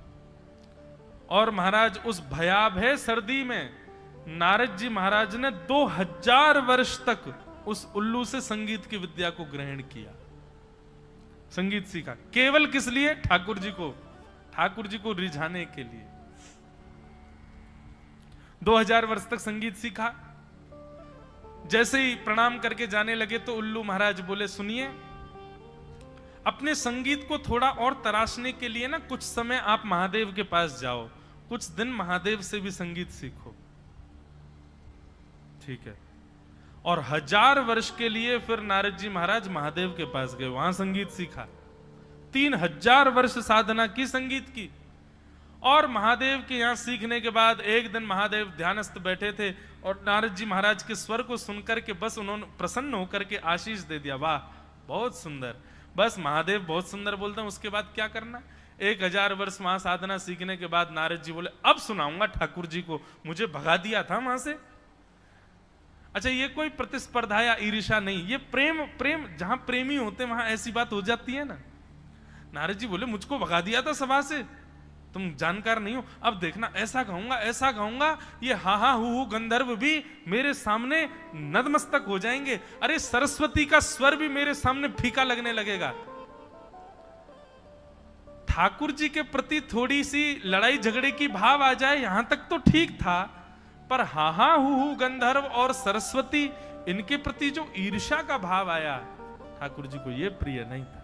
और महाराज उस भयावह सर्दी में नारद जी महाराज ने 2000 वर्ष तक उस उल्लू से संगीत की विद्या को ग्रहण किया, संगीत सीखा। केवल किस लिए? ठाकुर जी को रिझाने के लिए। 2000 वर्ष तक संगीत सीखा। जैसे ही प्रणाम करके जाने लगे तो उल्लू महाराज बोले, सुनिए, अपने संगीत को थोड़ा और तराशने के लिए ना कुछ समय आप महादेव के पास जाओ, कुछ दिन महादेव से भी संगीत सीखो। ठीक है। और 1000 वर्ष के लिए फिर नारद जी महाराज महादेव के पास गए, वहां संगीत सीखा। 3000 वर्ष साधना की संगीत की। और महादेव के यहां सीखने के बाद एक दिन महादेव ध्यानस्थ बैठे थे और नारद जी महाराज के स्वर को सुनकर के बस उन्होंने प्रसन्न होकर के आशीष दे दिया, वाह बहुत सुंदर। बस महादेव बहुत सुंदर बोलते हैं, उसके बाद क्या करना। 1000 वर्ष वहां साधना सीखने के बाद नारद जी बोले, अब सुनाऊंगा ठाकुर जी को, मुझे भगा दिया था वहां से। अच्छा, ये कोई प्रतिस्पर्धा या ईर्ष्या नहीं, ये प्रेम जहां प्रेमी होते वहां ऐसी बात हो जाती है ना। नारद जी बोले, मुझको भगा दिया था सभा से, तुम जानकार नहीं हो, अब देखना ऐसा गाऊंगा, ये हा हा हु गंधर्व भी मेरे सामने नतमस्तक हो जाएंगे। अरे सरस्वती का स्वर भी मेरे सामने फीका लगने लगेगा। ठाकुर जी के प्रति थोड़ी सी लड़ाई झगड़े की भाव आ जाए यहां तक तो ठीक था, पर हा हा हु गंधर्व और सरस्वती, इनके प्रति जो ईर्ष्या का भाव आया, ठाकुर जी को यह प्रिय नहीं था।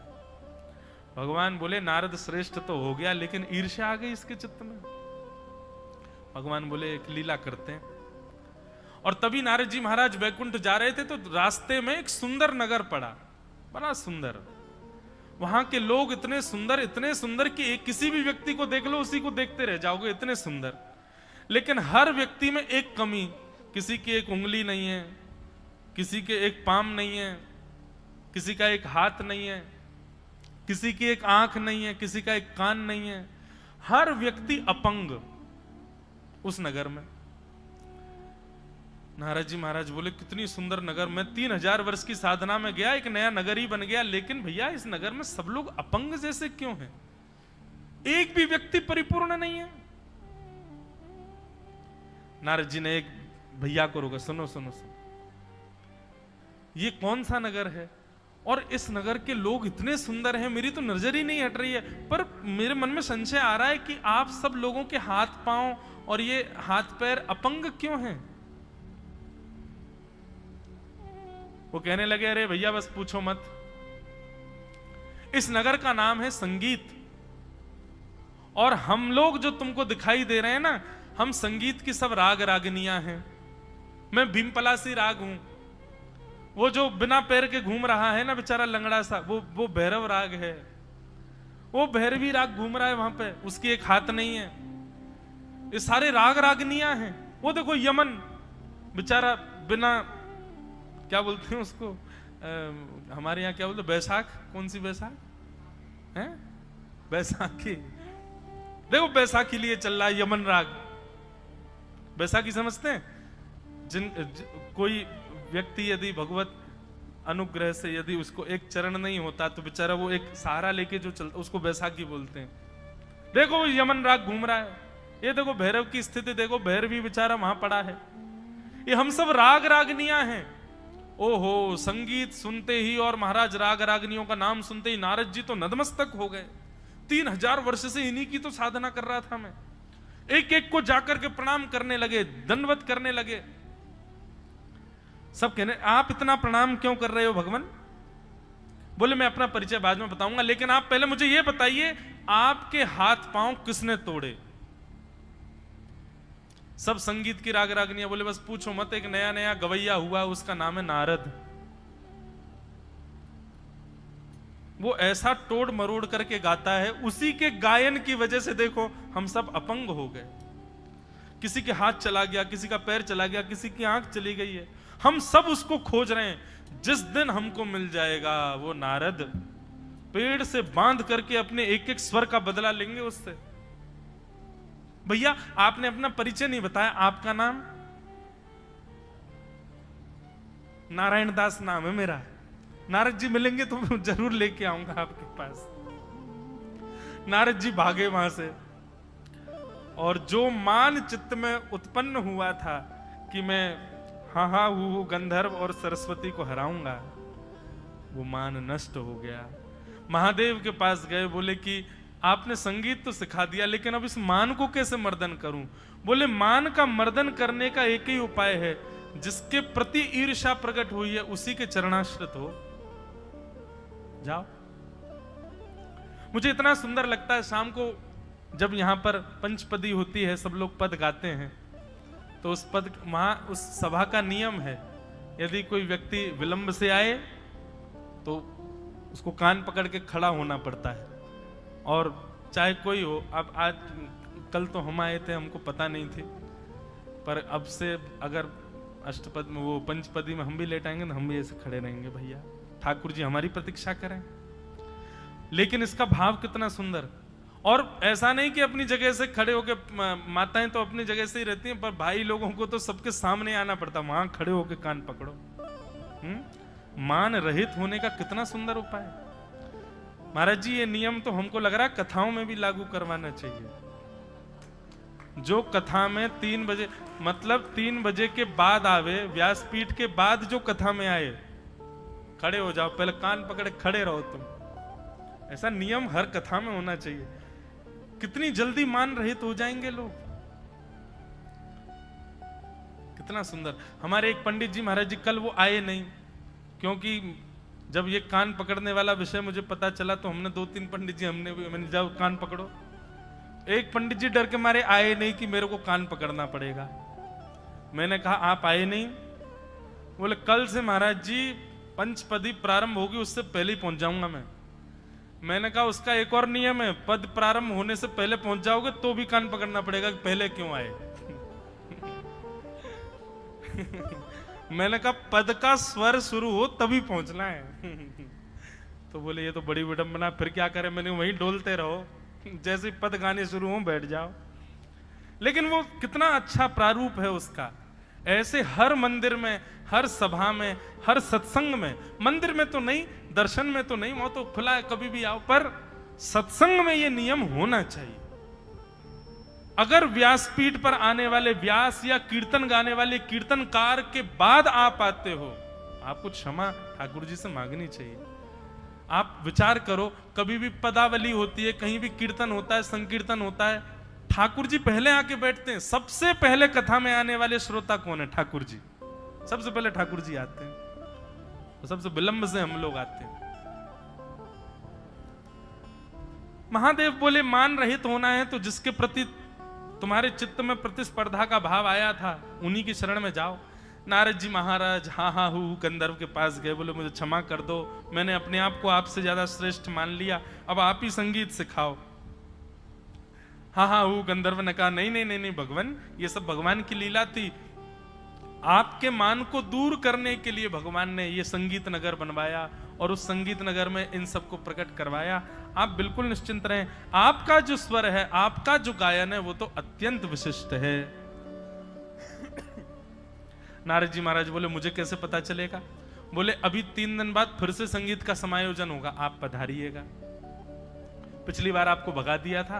भगवान बोले, नारद श्रेष्ठ तो हो गया, लेकिन ईर्ष्या आ गई इसके चित्त में। भगवान बोले, एक लीला करते हैं। और तभी नारद जी महाराज वैकुंठ जा रहे थे तो रास्ते में एक सुंदर नगर पड़ा, बड़ा सुंदर। वहां के लोग इतने सुंदर कि एक किसी भी व्यक्ति को देख लो उसी को देखते रह जाओगे, इतने सुंदर। लेकिन हर व्यक्ति में एक कमी, किसी की एक उंगली नहीं है, किसी के एक पाम नहीं है, किसी का एक हाथ नहीं है, किसी की एक आंख नहीं है, किसी का एक कान नहीं है, हर व्यक्ति अपंग उस नगर में। नारद जी महाराज बोले, कितनी सुंदर नगर, मैं 3000 वर्ष की साधना में गया, एक नया नगर ही बन गया, लेकिन भैया इस नगर में सब लोग अपंग जैसे क्यों हैं? एक भी व्यक्ति परिपूर्ण नहीं है। नारद जी ने एक भैया को रोका, सुनो सुनो सुनो, ये कौन सा नगर है और इस नगर के लोग इतने सुंदर हैं, मेरी तो नजर ही नहीं हट रही है, पर मेरे मन में संशय आ रहा है कि आप सब लोगों के हाथ पांव और ये हाथ पैर अपंग क्यों हैं? वो कहने लगे, अरे भैया बस पूछो मत, इस नगर का नाम है संगीत, और हम लोग जो तुमको दिखाई दे रहे हैं ना, हम संगीत की सब राग रागनियां हैं। मैं भीमपलासी राग हूं, वो जो बिना पैर के घूम रहा है ना बेचारा लंगड़ा सा, वो भैरव राग है, वो भैरवी राग घूम रहा है वहां पे, उसकी एक हाथ नहीं है। ये सारे राग रागनियां हैं। वो देखो यमन बेचारा बिना, क्या बोलते हैं उसको, हमारे यहाँ क्या बोलते, बैसाख, कौन सी बैसाख है, बैसाखी, देखो बैसाखी लिए चल रहा है यमन राग। बैसाखी समझते हैं? कोई व्यक्ति यदि भगवत अनुग्रह से यदि उसको एक चरण नहीं होता तो बेचारा वो एक सहारा लेके जो चलता, उसको बैसाखी बोलते हैं। देखो यमन राग घूम रहा है, ये देखो भैरव की स्थिति देखो, भैरवी बेचारा वहां पड़ा है। ये हम सब राग रागनियां हैं। ओहो, संगीत सुनते ही और महाराज राग रागनियों का नाम सुनते ही नारद जी तो नतमस्तक हो गए। 3000 वर्ष से इन्हीं की तो साधना कर रहा था मैं। एक एक को जाकर के प्रणाम करने लगे, दंडवत करने लगे। सब कहने, आप इतना प्रणाम क्यों कर रहे हो भगवान? बोले, मैं अपना परिचय बाद में बताऊंगा, लेकिन आप पहले मुझे यह बताइए, आपके हाथ पांव किसने तोड़े? सब संगीत की राग रागनियां। बोले, बस पूछो मत, एक नया नया गवैया हुआ, उसका नाम है नारद। वो ऐसा तोड़ मरोड़ करके गाता है, उसी के गायन की वजह से देखो हम सब अपंग हो गए। किसी के हाथ चला गया, किसी का पैर चला गया, किसी की आंख चली गई है, हम सब उसको खोज रहे हैं। जिस दिन हमको मिल जाएगा वो नारद, पेड़ से बांध करके अपने एक एक स्वर का बदला लेंगे उससे। भैया आपने अपना परिचय नहीं बताया, आपका नाम? नारायण दास नाम है मेरा। नारद जी मिलेंगे तो जरूर लेके आऊंगा आपके पास। नारद जी भागे वहां से, और जो मान चित्त में उत्पन्न हुआ था कि मैं हाँ हाँ वो गंधर्व और सरस्वती को हराऊंगा। वो मान नष्ट हो गया। महादेव के पास गए, बोले कि आपने संगीत तो सिखा दिया, लेकिन अब इस मान को कैसे मर्दन करूं? बोले मान का मर्दन करने का एक ही उपाय है, जिसके प्रति ईर्ष्या प्रकट हुई है उसी के चरणाश्रित हो जाओ। मुझे इतना सुंदर लगता है, शाम को जब यहां पर पंचपदी होती है, सब लोग पद गाते हैं, तो उस पद वहां उस सभा का नियम है, यदि कोई व्यक्ति विलंब से आए तो उसको कान पकड़ के खड़ा होना पड़ता है। और चाहे कोई हो, अब आज कल तो हम आए थे, हमको पता नहीं थी, पर अब से अगर अष्टपद में वो पंचपदी में हम भी लेट आएंगे तो हम भी ऐसे खड़े रहेंगे, भैया ठाकुर जी हमारी प्रतीक्षा करें। लेकिन इसका भाव कितना सुंदर। और ऐसा नहीं कि अपनी जगह से खड़े होके, माताएं तो अपनी जगह से ही रहती हैं, पर भाई लोगों को तो सबके सामने आना पड़ता, वहां खड़े होके कान पकड़ो। मान रहित होने का कितना सुंदर उपाय। महाराज जी ये नियम तो हमको लग रहा है कथाओं में भी लागू करवाना चाहिए। जो कथा में 3 बजे, मतलब 3 बजे के बाद आवे, व्यासपीठ के बाद जो कथा में आए, खड़े हो जाओ, पहले कान पकड़े खड़े रहो तुम। ऐसा नियम हर कथा में होना चाहिए। कितनी जल्दी मान रहित हो जाएंगे लोग, कितना सुंदर। हमारे एक पंडित जी महाराज जी, कल वो आए नहीं, क्योंकि जब ये कान पकड़ने वाला विषय मुझे पता चला तो हमने 2-3 पंडित जी मैंने जाओ कान पकड़ो। एक पंडित जी डर के मारे आए नहीं कि मेरे को कान पकड़ना पड़ेगा। मैंने कहा आप आए नहीं? बोले कल से महाराज जी पंचपदी प्रारंभ होगी, उससे पहले ही पहुंच जाऊंगा मैं। मैंने कहा उसका एक और नियम है, पद प्रारंभ होने से पहले पहुंच जाओगे तो भी कान पकड़ना पड़ेगा, पहले क्यों आए? मैंने कहा पद का स्वर शुरू हो तभी पहुंचना है। तो बोले ये तो बड़ी विडंबना, फिर क्या करें? मैंने वहीं डोलते रहो, जैसे पद गाने शुरू हो बैठ जाओ। लेकिन वो कितना अच्छा प्रारूप है उसका। ऐसे हर मंदिर में, हर सभा में, हर सत्संग में, मंदिर में तो नहीं, दर्शन में तो नहीं, वो तो खुला है कभी भी आओ, पर सत्संग में ये नियम होना चाहिए। अगर व्यासपीठ पर आने वाले व्यास या कीर्तन गाने वाले कीर्तनकार के बाद आप आते हो, आपको क्षमा ठाकुर जी से मांगनी चाहिए। आप विचार करो, कभी भी पदावली होती है, कहीं भी कीर्तन होता है, संकीर्तन होता है, ठाकुर जी पहले आके बैठते हैं। सबसे पहले कथा में आने वाले श्रोता कौन है? ठाकुर जी। सबसे पहले ठाकुर जी आते हैं, तो सबसे विलंब से हम लोग आते हैं। महादेव बोले मान रहित होना है तो जिसके प्रति तुम्हारे चित्त में प्रतिस्पर्धा का भाव आया था उन्हीं की शरण में जाओ। नारद जी महाराज हा हा हु गंधर्व के पास गए, बोले मुझे क्षमा कर दो, मैंने अपने आप को आपसे ज्यादा श्रेष्ठ मान लिया, अब आप ही संगीत सिखाओ। हा हा हु गंधर्व ने कहा नहीं नहीं नहीं नहीं भगवान, ये सब भगवान की लीला थी। आपके मान को दूर करने के लिए भगवान ने ये संगीत नगर बनवाया और उस संगीत नगर में इन सबको प्रकट करवाया। आप बिल्कुल निश्चिंत रहें, आपका जो स्वर है, आपका जो गायन है, वो तो अत्यंत विशिष्ट है। नारद जी महाराज बोले मुझे कैसे पता चलेगा? बोले अभी 3 दिन बाद फिर से संगीत का समायोजन होगा, आप पधारिएगा। पिछली बार आपको भगा दिया था,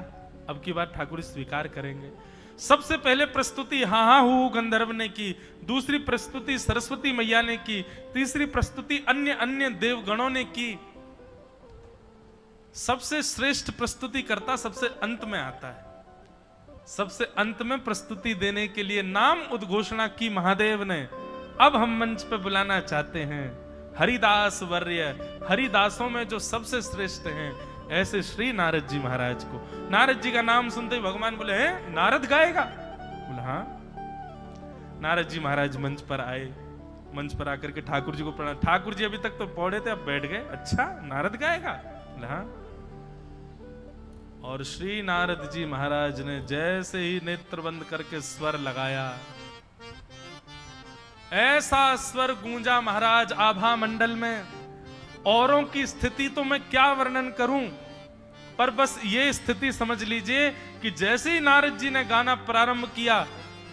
अब की बार ठाकुर स्वीकार करेंगे। सबसे पहले प्रस्तुति हा हा हु गंधर्व ने की, दूसरी प्रस्तुति सरस्वती मैया ने की, तीसरी प्रस्तुति अन्य अन्य देवगणों ने की। सबसे श्रेष्ठ प्रस्तुति करता सबसे अंत में आता है। सबसे अंत में प्रस्तुति देने के लिए नाम उद्घोषणा की महादेव ने। अब हम मंच पे बुलाना चाहते हैं हरिदास वर्य, हरिदासों में जो सबसे श्रेष्ठ हैं, ऐसे श्री नारद जी महाराज को। नारद जी का नाम सुनते ही भगवान बोले हैं नारद गाएगा? बोले हाँ। नारद जी महाराज मंच पर आए, मंच पर आकर के ठाकुर जी को प्रणाम। ठाकुर जी अभी तक तो पौड़े थे, अब बैठ गए। अच्छा नारद गाएगा? बोले हाँ। और श्री नारद जी महाराज ने जैसे ही नेत्र बंद करके स्वर लगाया, ऐसा स्वर गूंजा महाराज आभा मंडल में। औरों की स्थिति तो मैं क्या वर्णन करूं, पर बस ये स्थिति समझ लीजिए कि जैसे ही नारद जी ने गाना प्रारंभ किया,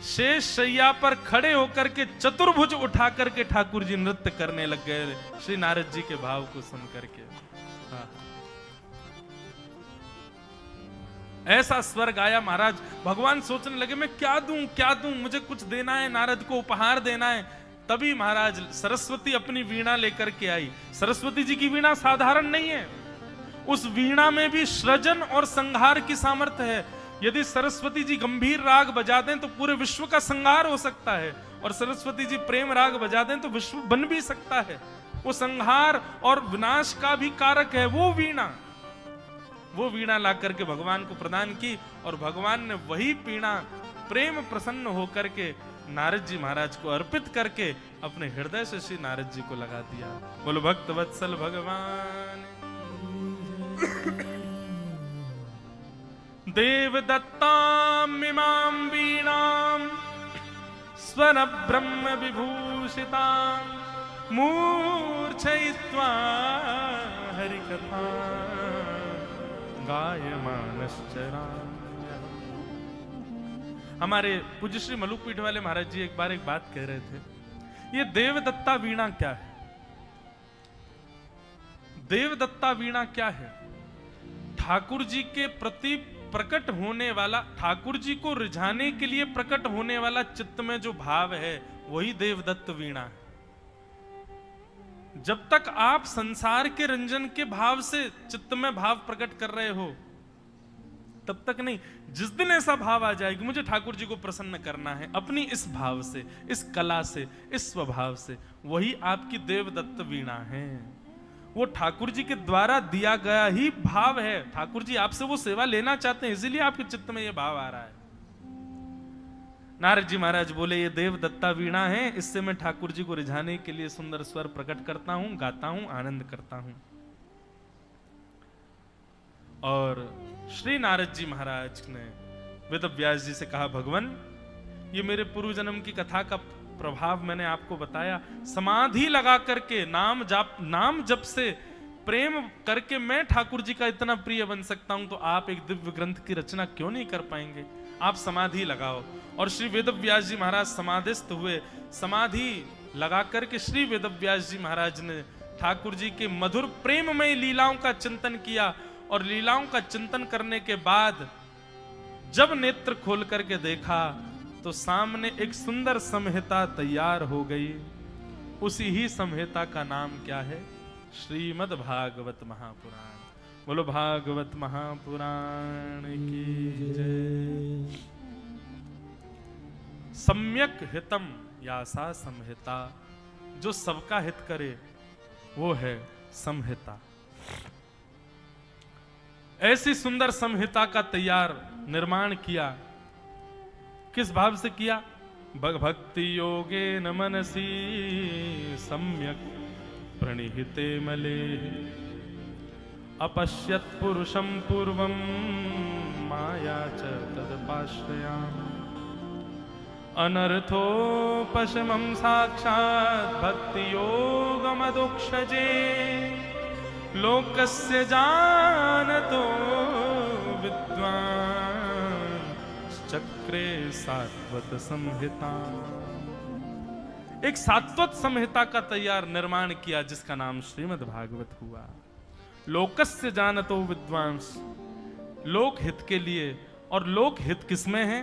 शेष शैया पर खड़े होकर के चतुर्भुज उठा करके ठाकुर जी नृत्य करने लग गए श्री नारद जी के भाव को सुन करके। हाँ। ऐसा स्वर गाया महाराज। भगवान सोचने लगे मैं क्या दूं, क्या दूं, मुझे कुछ देना है, नारद को उपहार देना है। तभी महाराज सरस्वती अपनी वीणा लेकर के आई। सरस्वती जी की वीणा साधारण नहीं है, उस वीणा में भी सृजन और संहार की सामर्थ्य है। यदि सरस्वती जी गंभीर राग बजा दें तो पूरे विश्व का संहार हो सकता है, और सरस्वती जी प्रेम राग बजा दें तो विश्व बन भी सकता है। वो संहार और विनाश का भी कारक है वो वीणा। वो वीणा ला करके भगवान को प्रदान की, और भगवान ने वही वीणा प्रेम प्रसन्न होकर के नारद जी महाराज को अर्पित करके अपने हृदय से श्री नारद जी को लगा दिया। बोलो भक्त वत्सल भगवान। देव दत्ताम इमाम वीणाम स्वर ब्रह्म विभूषिताम मूर्छयित्वा हरिकथा गायमानश्चराम्यहम्। हमारे पूज्य श्री मलुकपीठ वाले महाराज जी एक बार एक बात कह रहे थे, ये देवदत्ता वीणा क्या है? देवदत्ता वीणा क्या है? ठाकुर जी के प्रति प्रकट होने वाला, ठाकुर जी को रिझाने के लिए प्रकट होने वाला चित्त में जो भाव है वही देवदत्त वीणा है। जब तक आप संसार के रंजन के भाव से चित्त में भाव प्रकट कर रहे हो तब तक नहीं। जिस दिन ऐसा भाव आ जाए कि मुझे ठाकुर जी को प्रसन्न करना है अपनी इस भाव से, इस कला से, इस स्वभाव से, वही आपकी देवदत्त वीणा है। वो ठाकुर जी के द्वारा दिया गया ही भाव है। ठाकुर जी आपसे वो सेवा लेना चाहते हैं, इसीलिए आपके चित्त में ये भाव आ रहा है। नारद जी महाराज बोले ये देवदत्ता वीणा है, इससे मैं ठाकुर जी को रिझाने के लिए सुंदर स्वर प्रकट करता हूं, गाता हूं, आनंद करता हूं। और श्री नारद जी महाराज ने वेद व्यास जी से कहा, भगवान ये मेरे पूर्व जन्म की कथा का प्रभाव मैंने आपको बताया। समाधि लगा करके नाम जप से प्रेम करके मैं ठाकुर जी का इतना प्रिय बन सकता हूं, तो आप एक दिव्य ग्रंथ की रचना क्यों नहीं कर पाएंगे? आप समाधि लगाओ। और श्री वेद व्यास जी महाराज समाधिस्थ हुए। समाधि लगा करके श्री वेद व्यास जी महाराज ने ठाकुर जी के मधुर प्रेममय लीलाओं का चिंतन किया, और लीलाओं का चिंतन करने के बाद जब नेत्र खोल करके देखा तो सामने एक सुंदर संहिता तैयार हो गई। उसी ही संहिता का नाम क्या है? श्रीमद् भागवत महापुराण। बोलो भागवत महापुराण की जय। सम्यक हितम यासा संहिता, जो सबका हित करे वो है संहिता। ऐसी सुंदर संहिता का तैयार निर्माण किया। किस भाव से किया? भक्ति योगे न मनसी सम्यक प्रणिहिते मले अपश्यत पुरुषम पूर्वम माया च तदपाश्रयाम अनर्थोपशमं साक्षात् भक्ति योगमदुक्षजे लोकस्य जानतो विद्वान् चक्रे सात्वत संहिता। एक सात्वत संहिता का तैयार निर्माण किया जिसका नाम श्रीमद् भागवत हुआ। लोकस्य जानतो विद्वांस, लोक हित के लिए। और लोक हित किसमें है?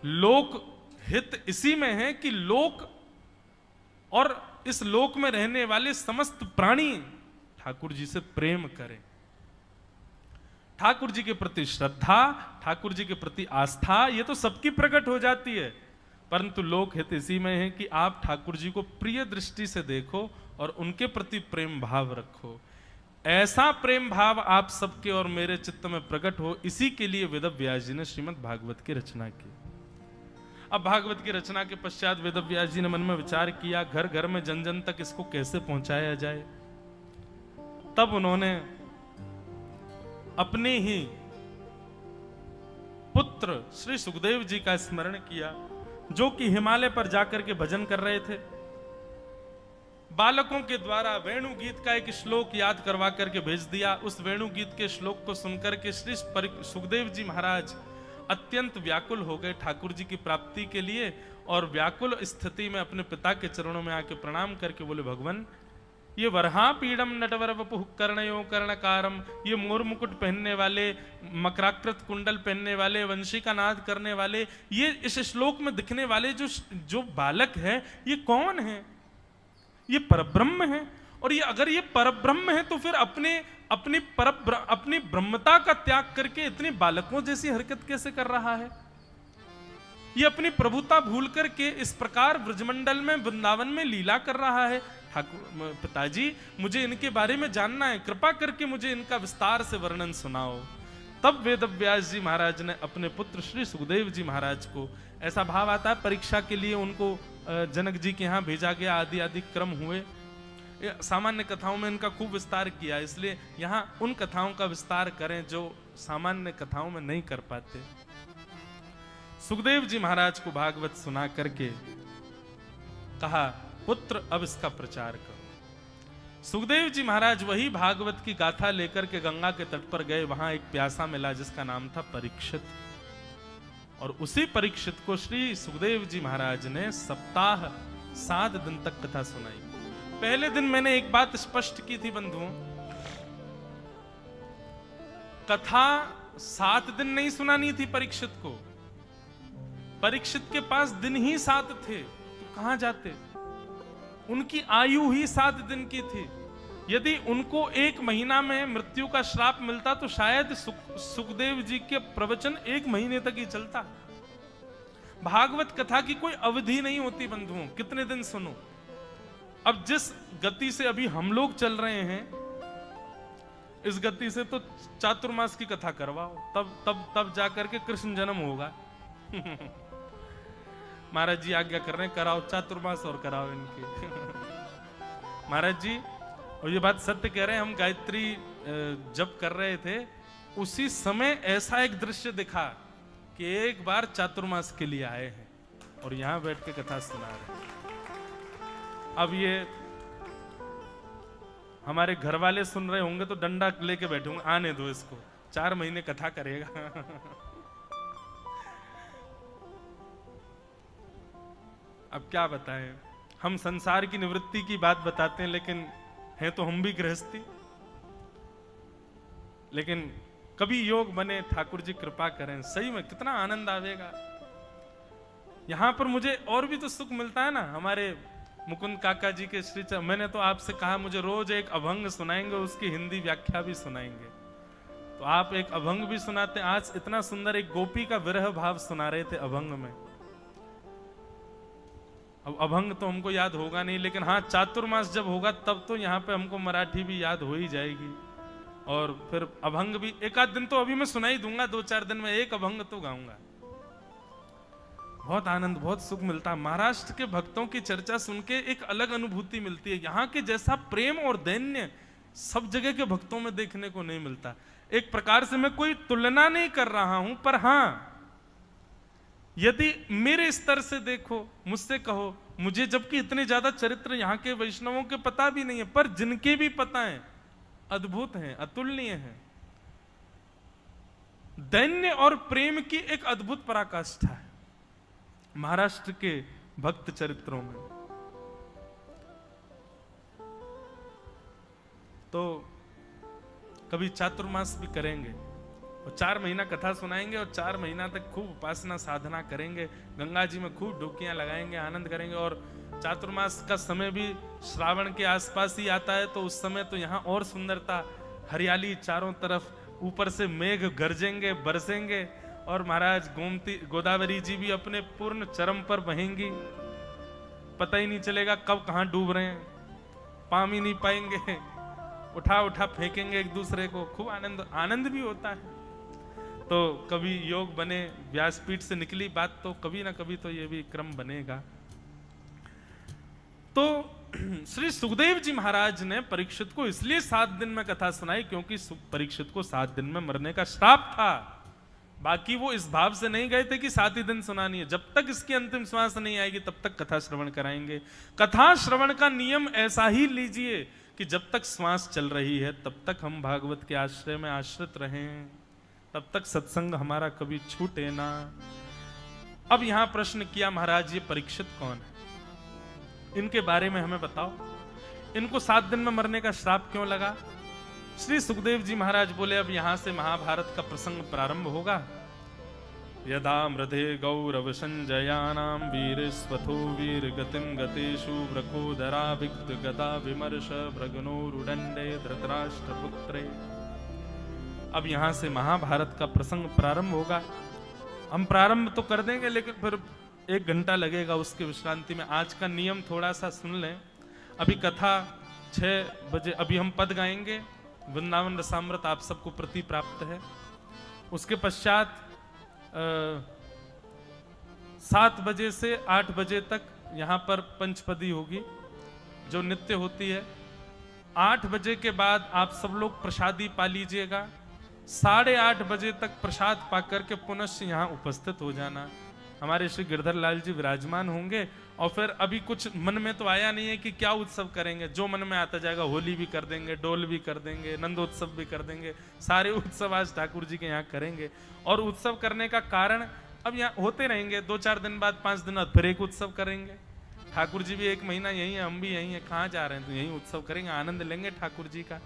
लोक हित इसी में है कि लोक और इस लोक में रहने वाले समस्त प्राणी ठाकुर जी से प्रेम करें, ठाकुर जी के प्रति श्रद्धा, ठाकुर जी के प्रति आस्था, ये तो सबकी प्रकट हो जाती है। परंतु लोक हित इसी में है कि आप ठाकुर जी को प्रिय दृष्टि से देखो और उनके प्रति प्रेम भाव रखो। ऐसा प्रेम भाव आप सबके और मेरे चित्त में प्रकट हो, इसी के लिए वेद व्यास जी ने श्रीमद् भागवत की रचना की। अब भागवत की रचना के पश्चात वेद व्यास जी ने मन में विचार किया, घर घर में जन जन तक इसको कैसे पहुंचाया जाए। तब उन्होंने अपने ही पुत्र श्री सुखदेव जी का स्मरण किया, जो कि हिमालय पर जाकर के भजन कर रहे थे। बालकों के द्वारा वेणु गीत का एक श्लोक याद करवा करके भेज दिया। उस वेणु गीत के श्लोक को सुनकर के श्री सुखदेव जी महाराज अत्यंत व्याकुल हो गए ठाकुर जी की प्राप्ति के लिए, और व्याकुल स्थिति में अपने पिता के चरणों में आके प्रणाम करके बोले, भगवान ये वरहा पीड़म नटवर वपुः कर्णयो कर्णकारम, ये मोर मुकुट पहनने वाले, मकराकृत कुंडल पहनने वाले, वंशी का नाद करने वाले, ये इस श्लोक में दिखने वाले जो बालक है, ये कौन है? ये परब्रह्म है। और ये अगर ये परब्रह्म है तो फिर अपनी ब्रह्मता का त्याग करके इतने बालकों जैसी हरकत कैसे कर रहा है? ये अपनी प्रभुता भूल करके इस प्रकार ब्रजमंडल में, वृंदावन में लीला कर रहा है। ठाकुर पिताजी, मुझे इनके बारे में जानना है, कृपा करके मुझे इनका विस्तार से वर्णन सुनाओ। तब वेदव्यास जी महाराज ने अपने पुत्र श्री सुखदेव जी महाराज को, ऐसा भाव आता है परीक्षा के लिए उनको जनक जी के यहाँ भेजा गया, आदि आदि क्रम हुए। सामान्य कथाओं में इनका खूब विस्तार किया, इसलिए यहाँ उन कथाओं का विस्तार करें जो सामान्य कथाओं में नहीं कर पाते। सुखदेव जी महाराज को भागवत सुना करके कहा, पुत्र अब इसका प्रचार करो। सुखदेव जी महाराज वही भागवत की गाथा लेकर के गंगा के तट पर गए। वहां एक प्यासा मिला जिसका नाम था परीक्षित, और उसी परीक्षित को श्री सुखदेव जी महाराज ने सप्ताह 7 दिन तक कथा सुनाई। पहले दिन मैंने एक बात स्पष्ट की थी बंधुओं, कथा 7 दिन नहीं सुनानी थी परीक्षित को। परीक्षित के पास दिन ही 7 थे, तो कहां जाते? उनकी आयु ही 7 दिन की थी। यदि उनको 1 महीना में मृत्यु का श्राप मिलता तो शायद सुखदेव जी के प्रवचन 1 महीने तक ही चलता। भागवत कथा की कोई अवधि नहीं होती बंधुओं, कितने दिन सुनो। अब जिस गति से अभी हम लोग चल रहे हैं, इस गति से तो चातुर्मास की कथा करवाओ, तब जाकर के कृष्ण जन्म होगा। महाराज जी आज्ञा कर रहे हैं, कराओ चातुर्मास और कराओ इनके। महाराज जी, और ये बात सत्य कह रहे हैं, हम गायत्री जप कर रहे थे, उसी समय ऐसा एक दृश्य दिखा कि एक बार चातुर्मास के लिए आए हैं और यहां बैठ के कथा सुना रहे हैं। अब ये हमारे घर वाले सुन रहे होंगे तो डंडा लेके बैठे होंगे, आने दो इसको, 4 महीने कथा करेगा। अब क्या बताएं, हम संसार की निवृत्ति की बात बताते हैं, लेकिन हैं तो हम भी गृहस्थी। लेकिन कभी योग बने, ठाकुर जी कृपा करें, सही में कितना आनंद आवेगा। यहां पर मुझे और भी तो सुख मिलता है ना। हमारे मुकुंद काका जी के श्री, मैंने तो आपसे कहा मुझे रोज एक अभंग सुनाएंगे, उसकी हिंदी व्याख्या भी सुनाएंगे, तो आप एक अभंग भी सुनाते। आज इतना सुंदर एक गोपी का विरह भाव सुना रहे थे अभंग में। अब अभंग तो हमको याद होगा नहीं, लेकिन हाँ चातुर्मास जब होगा तब तो यहाँ पे हमको मराठी भी याद हो ही जाएगी, और फिर अभंग भी 1 आध दिन तो अभी मैं सुना ही दूंगा, 2-4 दिन में एक अभंग तो गाऊंगा। बहुत आनंद, बहुत सुख मिलता है। महाराष्ट्र के भक्तों की चर्चा सुन के एक अलग अनुभूति मिलती है। यहाँ के जैसा प्रेम और दैन्य सब जगह के भक्तों में देखने को नहीं मिलता। एक प्रकार से मैं कोई तुलना नहीं कर रहा हूं, पर हाँ यदि मेरे स्तर से देखो, मुझसे कहो, मुझे जबकि इतने ज्यादा चरित्र यहाँ के वैष्णवों के पता भी नहीं है, पर जिनके भी पता है अद्भुत हैं, अतुलनीय हैं। दैन्य और प्रेम की एक अद्भुत पराकाष्ठा है महाराष्ट्र के भक्त चरित्रों में। तो कभी चातुर्मास भी करेंगे और 4 महीना कथा सुनाएंगे और 4 महीना तक खूब उपासना साधना करेंगे, गंगा जी में खूब डुबकियां लगाएंगे, आनंद करेंगे। और चातुर्मास का समय भी श्रावण के आसपास ही आता है, तो उस समय तो यहाँ और सुंदरता, हरियाली चारों तरफ, ऊपर से मेघ गरजेंगे, बरसेंगे, और महाराज गोदावरी जी भी अपने पूर्ण चरम पर बहेंगी। पता ही नहीं चलेगा कब कहाँ डूब रहे हैं, पाम ही नहीं पाएंगे, उठा उठा फेंकेंगे एक दूसरे को, खूब आनंद भी होता है। तो कभी योग बने, व्यासपीठ से निकली बात, तो कभी ना कभी तो ये भी क्रम बनेगा। तो श्री सुखदेव जी महाराज ने परीक्षित को इसलिए 7 दिन में कथा सुनाई क्योंकि परीक्षित को 7 दिन में मरने का श्राप था। बाकी वो इस भाव से नहीं गए थे कि 7 ही दिन सुनानी है, जब तक इसकी अंतिम श्वास नहीं आएगी तब तक कथा श्रवण कराएंगे। कथा श्रवण का नियम ऐसा ही लीजिए कि जब तक श्वास चल रही है तब तक हम भागवत के आश्रय में आश्रित रहें, तब तक सत्संग हमारा कभी छूटे ना। अब यहां प्रश्न किया, महाराज ये परीक्षित कौन है, इनके बारे में हमें बताओ। इनको 7 दिन में मरने का श्राप क्यों लगा? श्री सुखदेव जी महाराज बोले अब यहां से महाभारत का प्रसंग प्रारंभ होगा। यदा मृधे गौरव संजयानाम वीर स्वथो वीर गतिम गतेषु व्रकोदरा विक्त गदा विमर्श भ्रगनोरुदंडे धृतराष्ट्रपुत्रे। अब यहां से महाभारत का प्रसंग प्रारंभ होगा। हम प्रारंभ तो कर देंगे लेकिन फिर 1 घंटा लगेगा उसके विश्रांति में। आज का नियम थोड़ा सा सुन लें। अभी कथा 6 बजे, अभी हम पद गाएंगे, वृंदावन रसामृत आप सबको प्रति प्राप्त है। उसके पश्चात 7 बजे से 8 बजे तक यहाँ पर पंचपदी होगी जो नित्य होती है। 8 बजे के बाद आप सब लोग प्रसादी पा लीजिएगा। 8:30 बजे तक प्रसाद पाकर के पुनः यहाँ उपस्थित हो जाना। हमारे श्री गिरधर लाल जी विराजमान होंगे। और फिर अभी कुछ मन में तो आया नहीं है कि क्या उत्सव करेंगे, जो मन में आता जाएगा। होली भी कर देंगे, डोल भी कर देंगे, नंदोत्सव भी कर देंगे, सारे उत्सव आज ठाकुर जी के यहाँ करेंगे। और उत्सव करने का कारण अब यहाँ होते रहेंगे। 2-4 दिन बाद, 5 दिन बाद फिर एक उत्सव करेंगे। ठाकुर जी भी 1 महीना यही है, हम भी यही है, कहाँ जा रहे हैं, तो यही उत्सव करेंगे, आनंद लेंगे ठाकुर जी का।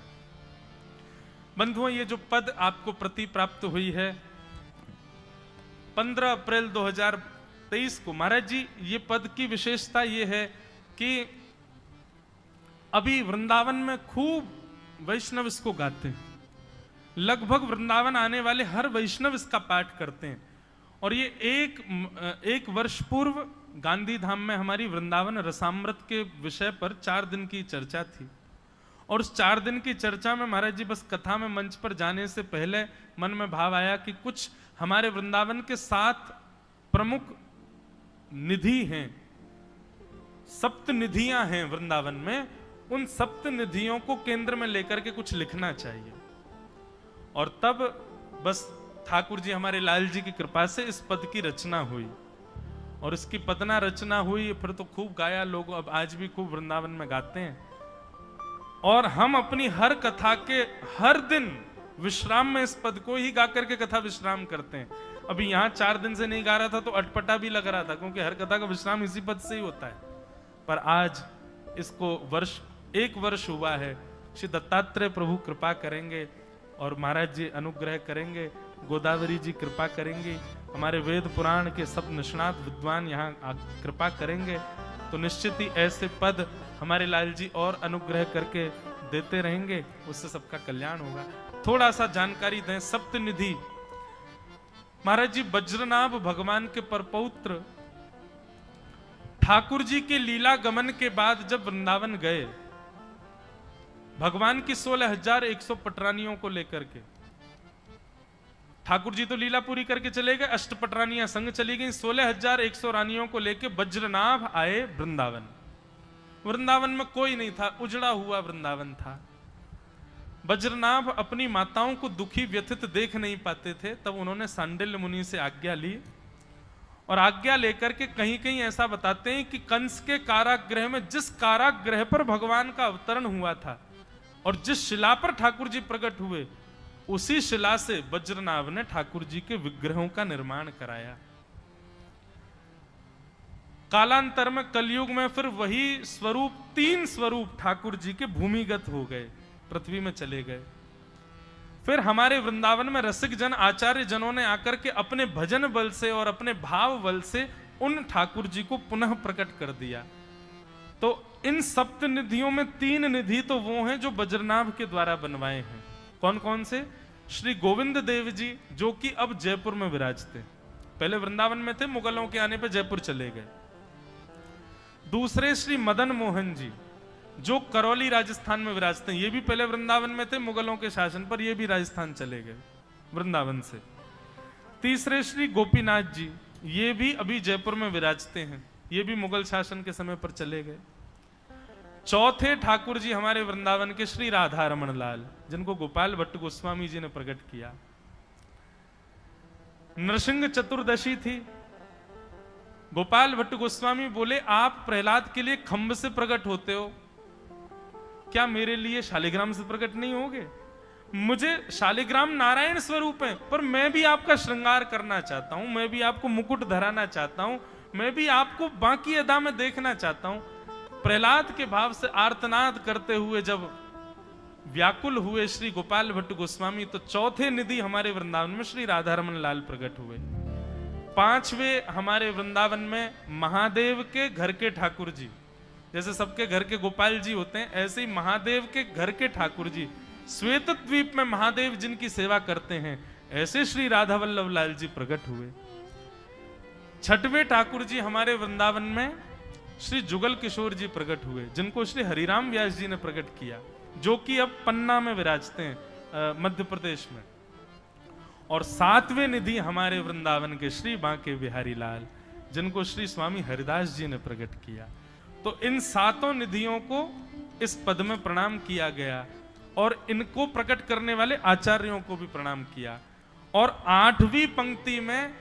बंधुओं, ये जो पद आपको प्रति प्राप्त हुई है 15 अप्रैल 2023 को, महाराज जी ये पद की विशेषता ये है कि अभी वृंदावन में खूब वैष्णव इसको गाते हैं। लगभग वृंदावन आने वाले हर वैष्णव इसका पाठ करते हैं। और ये एक वर्ष पूर्व गांधी धाम में हमारी वृंदावन रसामृत के विषय पर 4 दिन की चर्चा थी। और उस 4 दिन की चर्चा में महाराज जी बस कथा में मंच पर जाने से पहले मन में भाव आया कि कुछ हमारे वृंदावन के 7 प्रमुख निधि हैं, 7 निधियां हैं वृंदावन में। उन 7 निधियों को केंद्र में लेकर के कुछ लिखना चाहिए। और तब बस ठाकुर जी हमारे लाल जी की कृपा से इस पद की रचना हुई। और इसकी पदना रचना हुई, फिर तो खूब गाया लोग, अब आज भी खूब वृंदावन में गाते हैं। और हम अपनी हर कथा के हर दिन विश्राम में इस पद को ही गा करके कथा विश्राम करते हैं। अभी यहाँ 4 दिन से नहीं गा रहा था तो अटपटा भी लग रहा था, क्योंकि हर कथा का विश्राम इसी पद से ही होता है। पर आज इसको 1 वर्ष हुआ है। श्री दत्तात्रेय प्रभु कृपा करेंगे और महाराज जी अनुग्रह करेंगे, गोदावरी जी कृपा करेंगी, हमारे वेद पुराण के सब निष्णात विद्वान यहाँ कृपा करेंगे, तो निश्चित ही ऐसे पद हमारे लाल जी और अनुग्रह करके देते रहेंगे, उससे सबका कल्याण होगा। थोड़ा सा जानकारी दें। सप्तनिधि महाराज जी वज्रनाभ भगवान के परपौत्र ठाकुर जी के लीला गमन के बाद जब वृंदावन गए, भगवान की 16,100 पटरानियों को लेकर के, ठाकुर जी तो लीला पूरी करके चले गए, 8 पटरानियां संग चली गई, 16,100 रानियों को लेके वज्रनाभ आए वृंदावन। वृंदावन में कोई नहीं था, उजड़ा हुआ वृंदावन था। वज्रनाभ अपनी माताओं को दुखी व्यथित देख नहीं पाते थे, तब उन्होंने सांडिल्य मुनि से आज्ञा ली। और आज्ञा लेकर के कहीं कहीं ऐसा बताते हैं कि कंस के कारागृह में, जिस कारागृह पर भगवान का अवतरण हुआ था और जिस शिला पर ठाकुर जी प्रकट हुए, उसी शिला से वज्रनाभ ने ठाकुर जी के विग्रहों का निर्माण कराया। कालांतर में कलयुग में फिर वही स्वरूप, 3 स्वरूप ठाकुर जी के भूमिगत हो गए, पृथ्वी में चले गए। फिर हमारे वृंदावन में रसिक जन, आचार्य जनों ने आकर के अपने भजन बल से और अपने भाव बल से उन ठाकुर जी को पुनः प्रकट कर दिया। तो इन सप्तनिधियों में 3 निधि तो वो हैं जो वज्रनाभ के द्वारा बनवाए हैं। कौन कौन से? श्री गोविंद देव जी, जो कि अब जयपुर में विराजते, पहले वृंदावन में थे, मुगलों के आने पर जयपुर चले गए। दूसरे श्री मदन मोहन जी, जो करौली राजस्थान में विराजते हैं, ये भी पहले वृंदावन में थे, मुगलों के शासन पर ये भी राजस्थान चले गए वृंदावन से। तीसरे श्री गोपीनाथ जी, ये भी अभी जयपुर में विराजते हैं, ये भी मुगल शासन के समय पर चले गए। चौथे ठाकुर जी हमारे वृंदावन के श्री राधा रमण लाल, जिनको गोपाल भट्ट गोस्वामी जी ने प्रकट किया। नरसिंह चतुर्दशी थी, गोपाल भट्ट गोस्वामी बोले आप प्रहलाद के लिए खंभ से प्रकट होते हो, क्या मेरे लिए शालिग्राम से प्रकट नहीं होगे? मुझे शालिग्राम नारायण स्वरूप है, पर मैं भी आपका श्रृंगार करना चाहता हूं, मैं भी आपको मुकुट धराना चाहता हूं, मैं भी आपको बाकी अदा में देखना चाहता हूं। प्रहलाद के भाव से आर्तनाद करते हुए जब व्याकुल हुए श्री गोपाल भट्ट गोस्वामी, तो चौथे निधि हमारे वृंदावन में श्री राधा रमन लाल प्रकट हुए। पांचवे हमारे वृंदावन में महादेव के घर के ठाकुर जी, जैसे सबके घर के गोपाल जी होते हैं, ऐसे ही महादेव के घर के ठाकुर जी, श्वेत द्वीप में महादेव जिनकी सेवा करते हैं, ऐसे श्री राधा वल्लभ लाल जी प्रकट हुए। छठवें ठाकुर जी हमारे वृंदावन में श्री जुगल किशोर जी प्रकट हुए, जिनको श्री हरिराम व्यास जी ने प्रकट किया, जो कि अब पन्ना में विराजते हैं मध्य प्रदेश में। और सातवें निधि हमारे वृंदावन के श्री बांके बिहारी लाल, जिनको श्री स्वामी हरिदास जी ने प्रकट किया। तो इन सातों निधियों को इस पद में प्रणाम किया गया और इनको प्रकट करने वाले आचार्यों को भी प्रणाम किया। और आठवीं पंक्ति में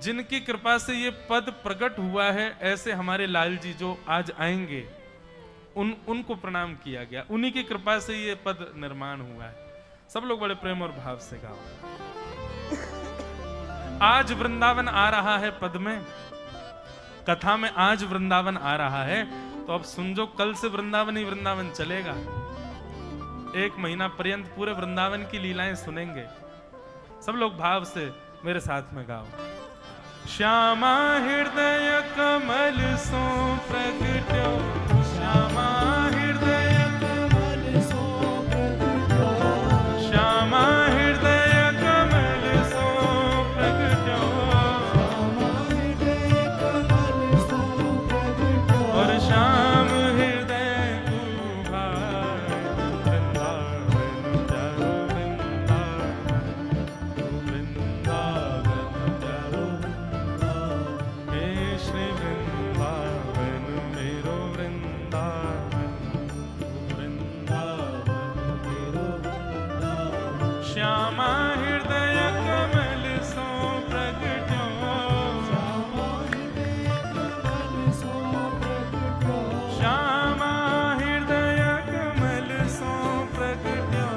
जिनकी कृपा से ये पद प्रकट हुआ है, ऐसे हमारे लाल जी जो आज आएंगे, उनको प्रणाम किया गया। उन्हीं की कृपा से ये पद निर्माण हुआ है। सब लोग बड़े प्रेम और भाव से गाओ। आज वृंदावन आ रहा है, पद में कथा में आज वृंदावन आ रहा है, तो अब सुन जो, कल से वृंदावन ही वृंदावन चलेगा। 1 महीना पर्यंत पूरे वृंदावन की लीलाएं सुनेंगे। सब लोग भाव से मेरे साथ में गाओ। श्यामा हृदय कमल सो प्रगट्यो, श्यामा हृदय कमल सो प्रगट्यो, श्यामा हृदय कमल सो प्रगट्यो, श्यामा हृदय कमल सो प्रगट्यो, और श्याम हृदय कुभार वृंदावन चारो वृंदावन चारो, हे श्री वृंदावन मेरो वृंदावन, वृंदावन मेरो वृंदावन, श्यामा हृदय कमल सो प्रगट्यो, श्यामा हृदय कमल सो प्रगट्यो, श्यामा हृदय कमल सो प्रगट्यो,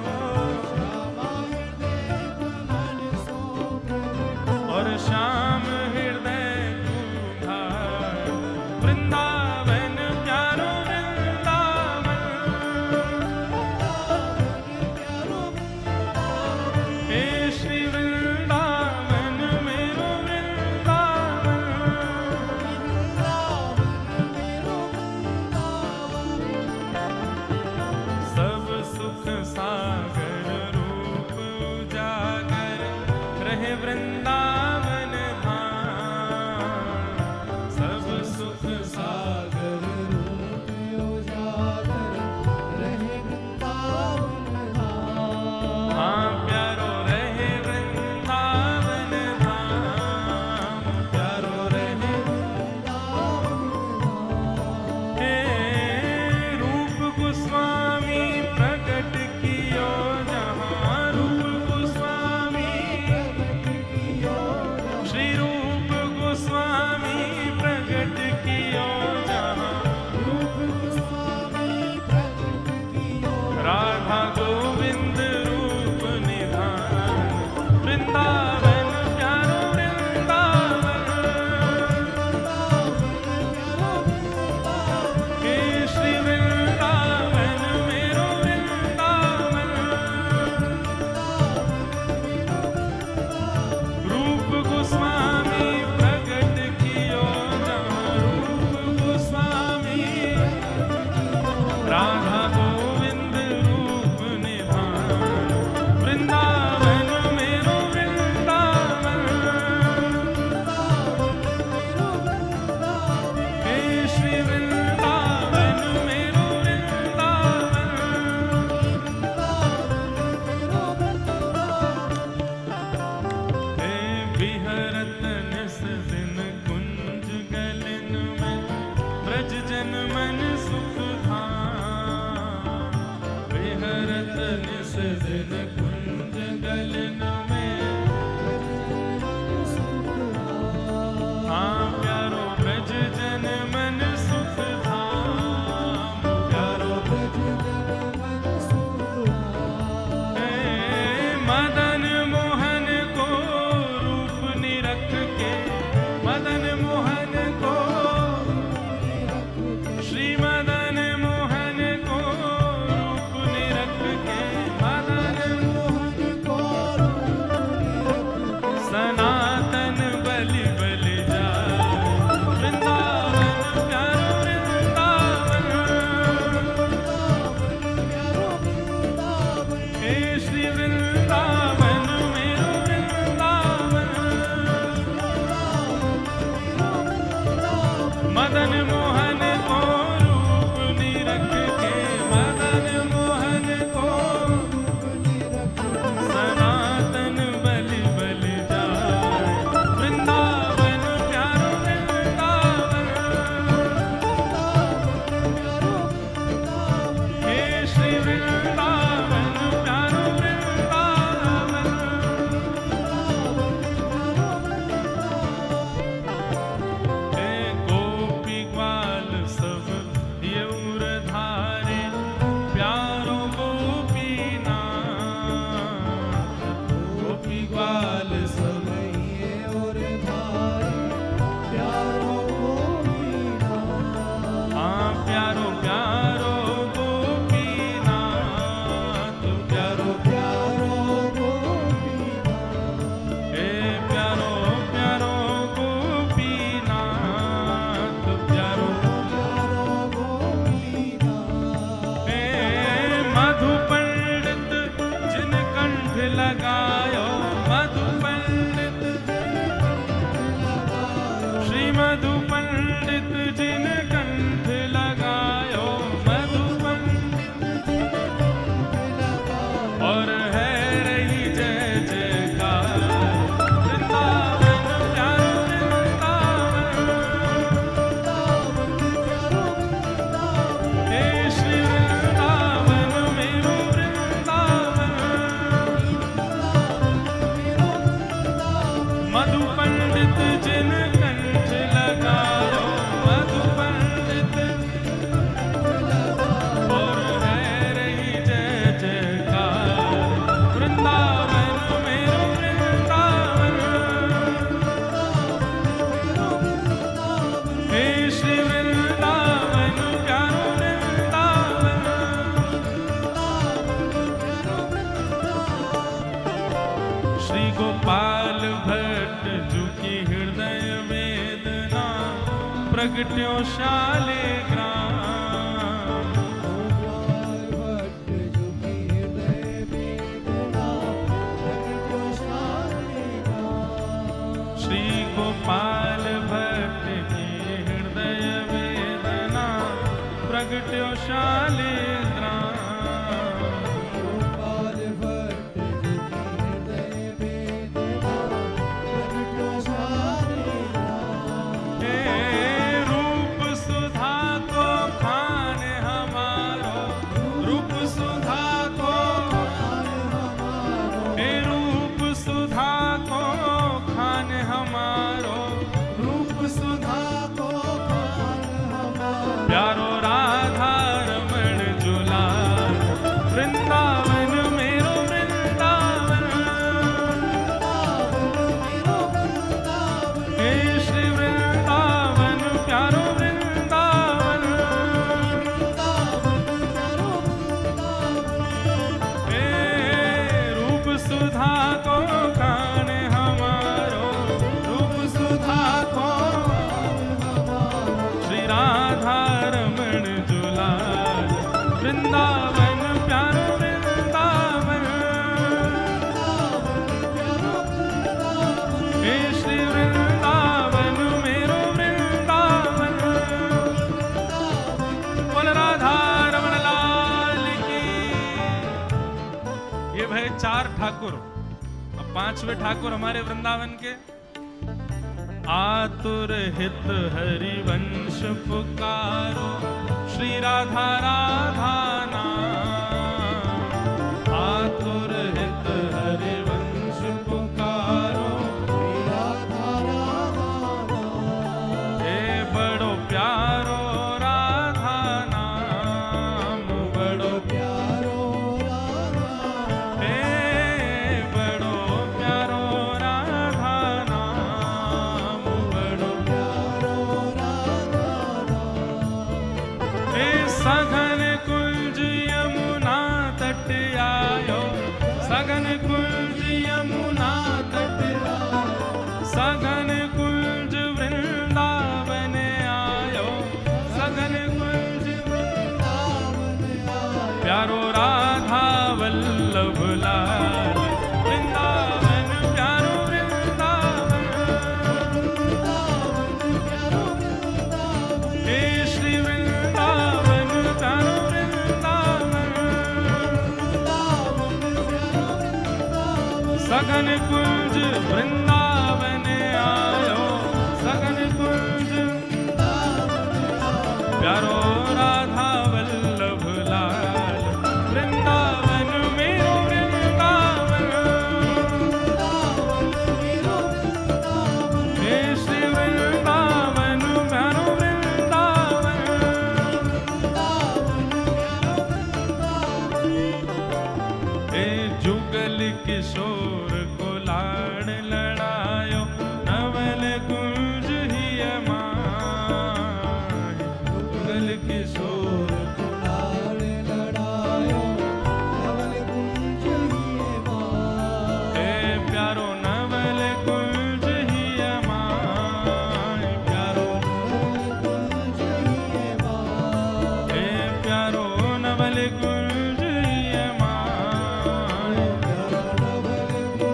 श्यामा हृदय कमल सो प्रगट्यो, और श्याम हृदय कुभार वृंदावन प्यारो वृंदावन, हे श्री वृंदावन मेरो वृंदावन, सब सुख सागर रूप उजागर रहे वृंदावन धाम, सब सुख सागर रूप उजागर रहे वृंदावन धाम, हाँ प्यारो रहे वृंदावन धाम, प्यारो रहे वृंदावन धाम, हे रूप गोस्वामी प्रकट कियो जहाँ, रूप गोस्वामी प्रकट कियो, श्री रूप गोस्वामी प्रकट कियो जहाँ, रूप गोस्वामी प्रकट कियो, राधा गोविंद रूप निधान, वृंदावन प्यारो वृंदावन, हे श्री वृंदावन मेरो वृंदावन, रूप गोस्वामी प्रकट कियो जहाँ, रूप गोस्वामी राधा गोविंद रूप निधान, वृंदावन मेरो वृंदावन, हे श्री वृंदावन मेरो वृंदावन, हे विहरत निस दिन कुंज गलन में, ब्रज जन मन सुख धाम, विहरत निस दिन कुंज गलन में, हाँ प्यारो ब्रज जन मन सुख धाम, प्यारो ब्रज जन मन सुख धाम, हे मदन मोहन को रूप निरख के, मदन मोहन को श्री मदन लगायो मधु पंडित, श्री मधु पंडित जिन कंठ लगायो मधु पंडित, और है रही जय जयकार वृंदावन प्यारो वृंदावन, हे श्री वृंदावन मेरो वृंदावन, मधु पंडित जिन कंठ लगायो मधु पंडित, और है रही जय जयकार वृंदावन मेरो वृंदावन, हे श्री वृंदावन प्यारो वृंदावन, श्री गोपाल भट्ट जुकी हृदय वेदना प्रगट्यो शालिग्राम, श्री गोपाल भट्ट की हृदय वेदना प्रगट्यो शालिग्राम, हे रूप सुधा को खाने हमारो, रूप सुधा को, हे रूप सुधा को खाने हमारो, रूप सुधा को प्यारो राधा रमण जुलाल वृंदावन मेरो वृंदावन, हे श्री वृंदावन प्यारो वृंदावन, हे रूप सुधा को खाने हमारो, रूप सुधा को श्री राधा रमण जुलाल वृंदावन प्यारो वृंदावन, हे श्री वृंदावन मेरो वृंदावन, बोल राधा रमण लाल की। ये भय चार ठाकुर, अब पांचवे ठाकुर हमारे वृंदावन के। आतुर हित हरिवंश पुकारो श्री राधा राधा नाम, आतुर हित हरिवंश पुकारो श्री राधा राधा नाम, हे बड़ो प्यारो राधा नाम, बड़ो प्यारो राधा, हे बड़ो प्यारो राधा नाम, बड़ो प्यारो राधा नाम, हे सघन कुंज यमुना तट आयो, सघन कुंज यमुना तट आयो, सघन कुंज वृंदावन आयो, सघन कुंज वृंदावन आयो, प्यारो राधा वल्लभ लाल वृंदावन प्यारो वृंदावन, हे श्री वृंदावन प्यारो वृंदावन, सघन कुंज वृंदावन आयो, सघन कुंज प्यारो राधा वल्लभ लाल वृंदावन मेरो वृंदावन, हे श्री वृंदावन प्यारो वृंदावन, हे जुगल किशोर को लाड़ लड़ायो नवल कुंज ही माय, जुगल किशोर को लाड़ लड़ायो नवल कुंज ही माय, हे प्यारो नवल कुंज ही माय, प्यारो नवल कुंज ही माय, हे प्यारो नवल कुंज ही माय, प्यारो नवल कुंज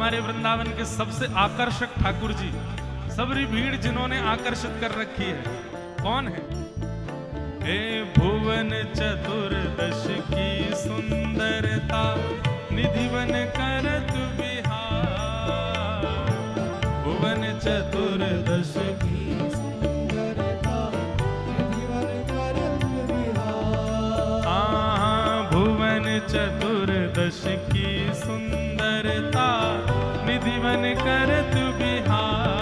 हमारे वृंदावन के सबसे आकर्षक ठाकुर जी, सबरी भीड़ जिन्होंने आकर्षित कर रखी है, कौन है? हे भुवन चतुर्दश की सुंदरता, निधिवन करत विहार। भुवन चतुर्दश की सुंदरता, निधिवन करत विहार। भुवन चतुर्दश की सुंदरता, निधिवन करत विहार।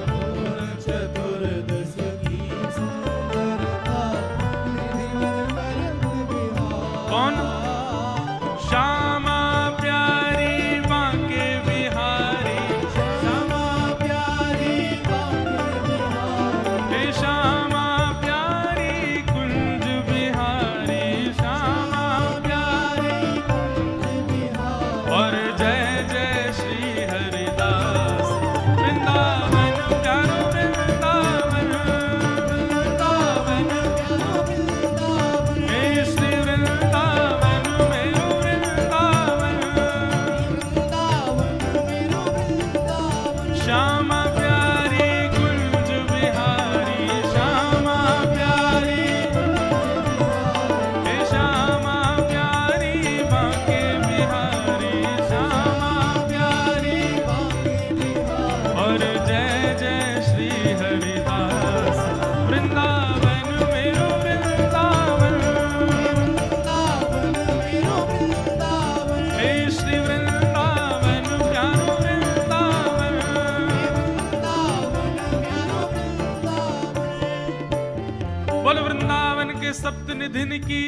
भुवन चतुर्दश की सुंदरता, निधिवन करत विहार। कौन? श्यामा प्यारी बांके बिहारी, श्यामा प्यारी बांके बिहारी। हे श्यामा प्यारी कुंज बिहारी, श्यामा प्यारी कुंज बिहारी। और जय जय श्री हरिदास वृंदावन प्यारो वृंदावन, वृंदावन प्यारो वृंदावन। हे श्री वृंदावन मेरो वृंदावन, वृंदावन मेरो वृंदावन। श्यामा प्यारी कुंज बिहारी, श्यामा प्यारी हे श्यामा प्यारी बांके बिहारी, श्यामा प्यारी बांके बिहारी। और जय जय श्री हरिदास वृंदावन मेरो वृंदावन, वृंदावन मेरो वृंदावन। हे श्री वृंदावन प्यारो वृंदावन, वृंदावन प्यारो वृंदावन। बोल वृंदावन के सप्त निधिन की।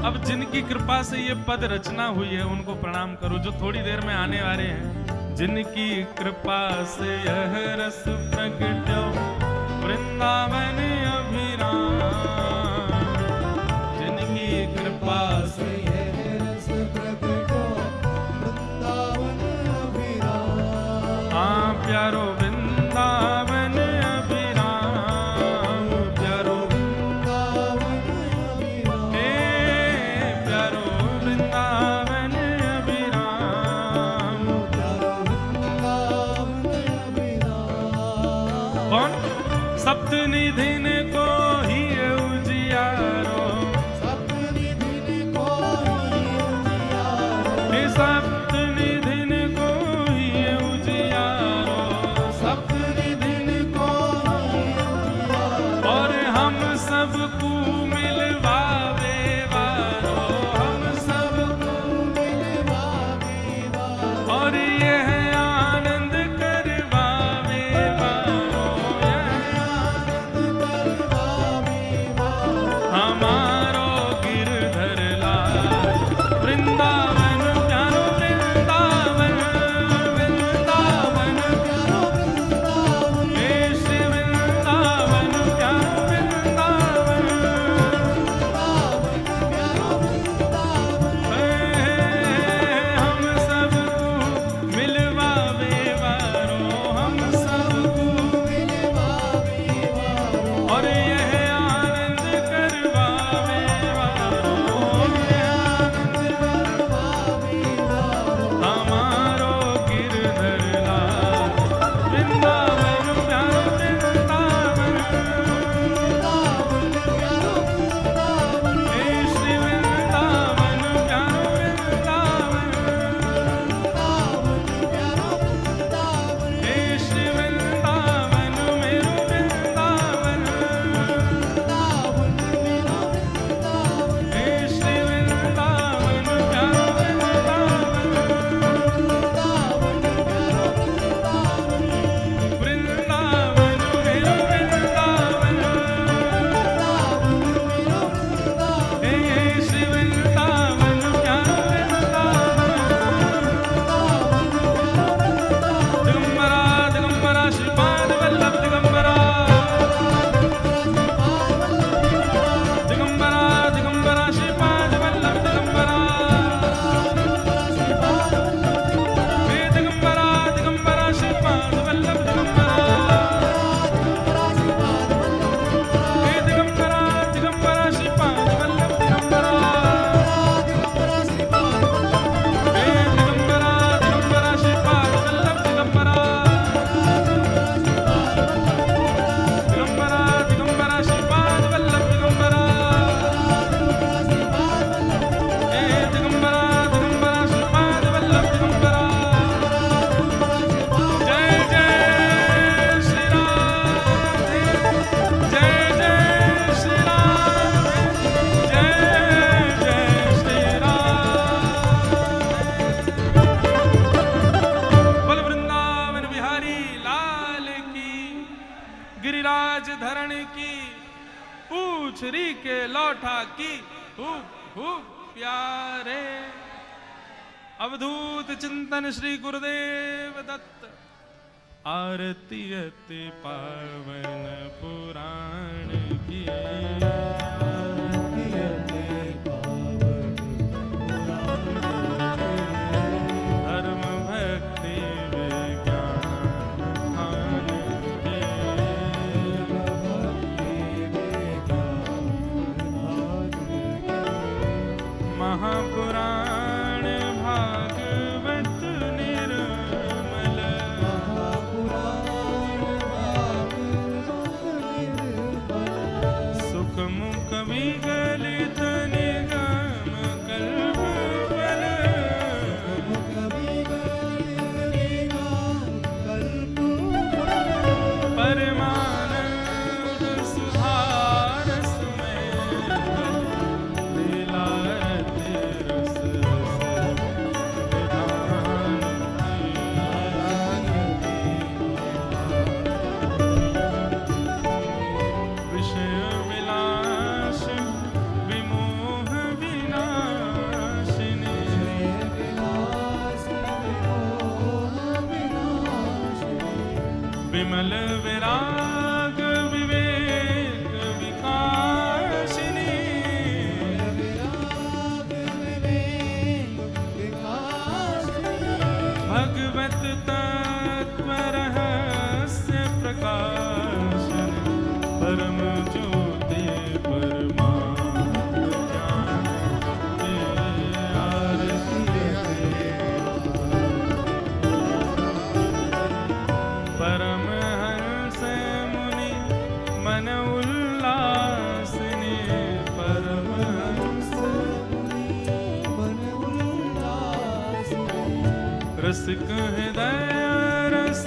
अब जिनकी कृपा से ये पद रचना हुई है उनको प्रणाम करो, जो थोड़ी देर में आने वाले हैं। जिनकी कृपा से यह रस प्रगट्यो वृंदावन अभिराम। जिनकी कृपा से यह रस प्रगट्यो वृंदावन अभिराम। हाँ प्यारो वृंदावन अभिराम, प्यारो वृंदावन अभिराम। हे प्यारो वृंदावन अभिराम, प्यारो वृंदावन अभिराम। कौन? सप्त निधिन को ही उजियारो, सप्त निधिन को ही उजियारो। हे सप्त निधिन को ही उजियारो, सप्त निधिन को ही उजियारो। और हम सबको मिलवावे वारो, हम सबको मिलवावे वारो। और यह आनंद करवावे वारो, यह आनंद करवावे वारो। हमारो गिरधर लाल वृंदावन प्यारो वृंदावन, पुराण की, पूछ री के लौटा की, खूब प्यारे। अवधूत चिंतन श्री गुरुदेव दत्त। आरती अति पावन पुराण की, आरती अति पावन पुराण की, धर्म भक्ति विज्ञान ध्यान की, महापुराण भागवत निर्मल, सुख मुख विगलित निगम कल्प फल, परमानंद सुधारस में लीलारति रस विधान विषय विलास विमोह विनाशिनी, विमल विराग विवेक विकासिनी, भगवत तत्व रहस्य प्रकाशन, परम ज्योति परमात्म ज्ञान की, आरती परमहंस मुनि मन उल्लासिनी, परमहंस रसिक हृदय रस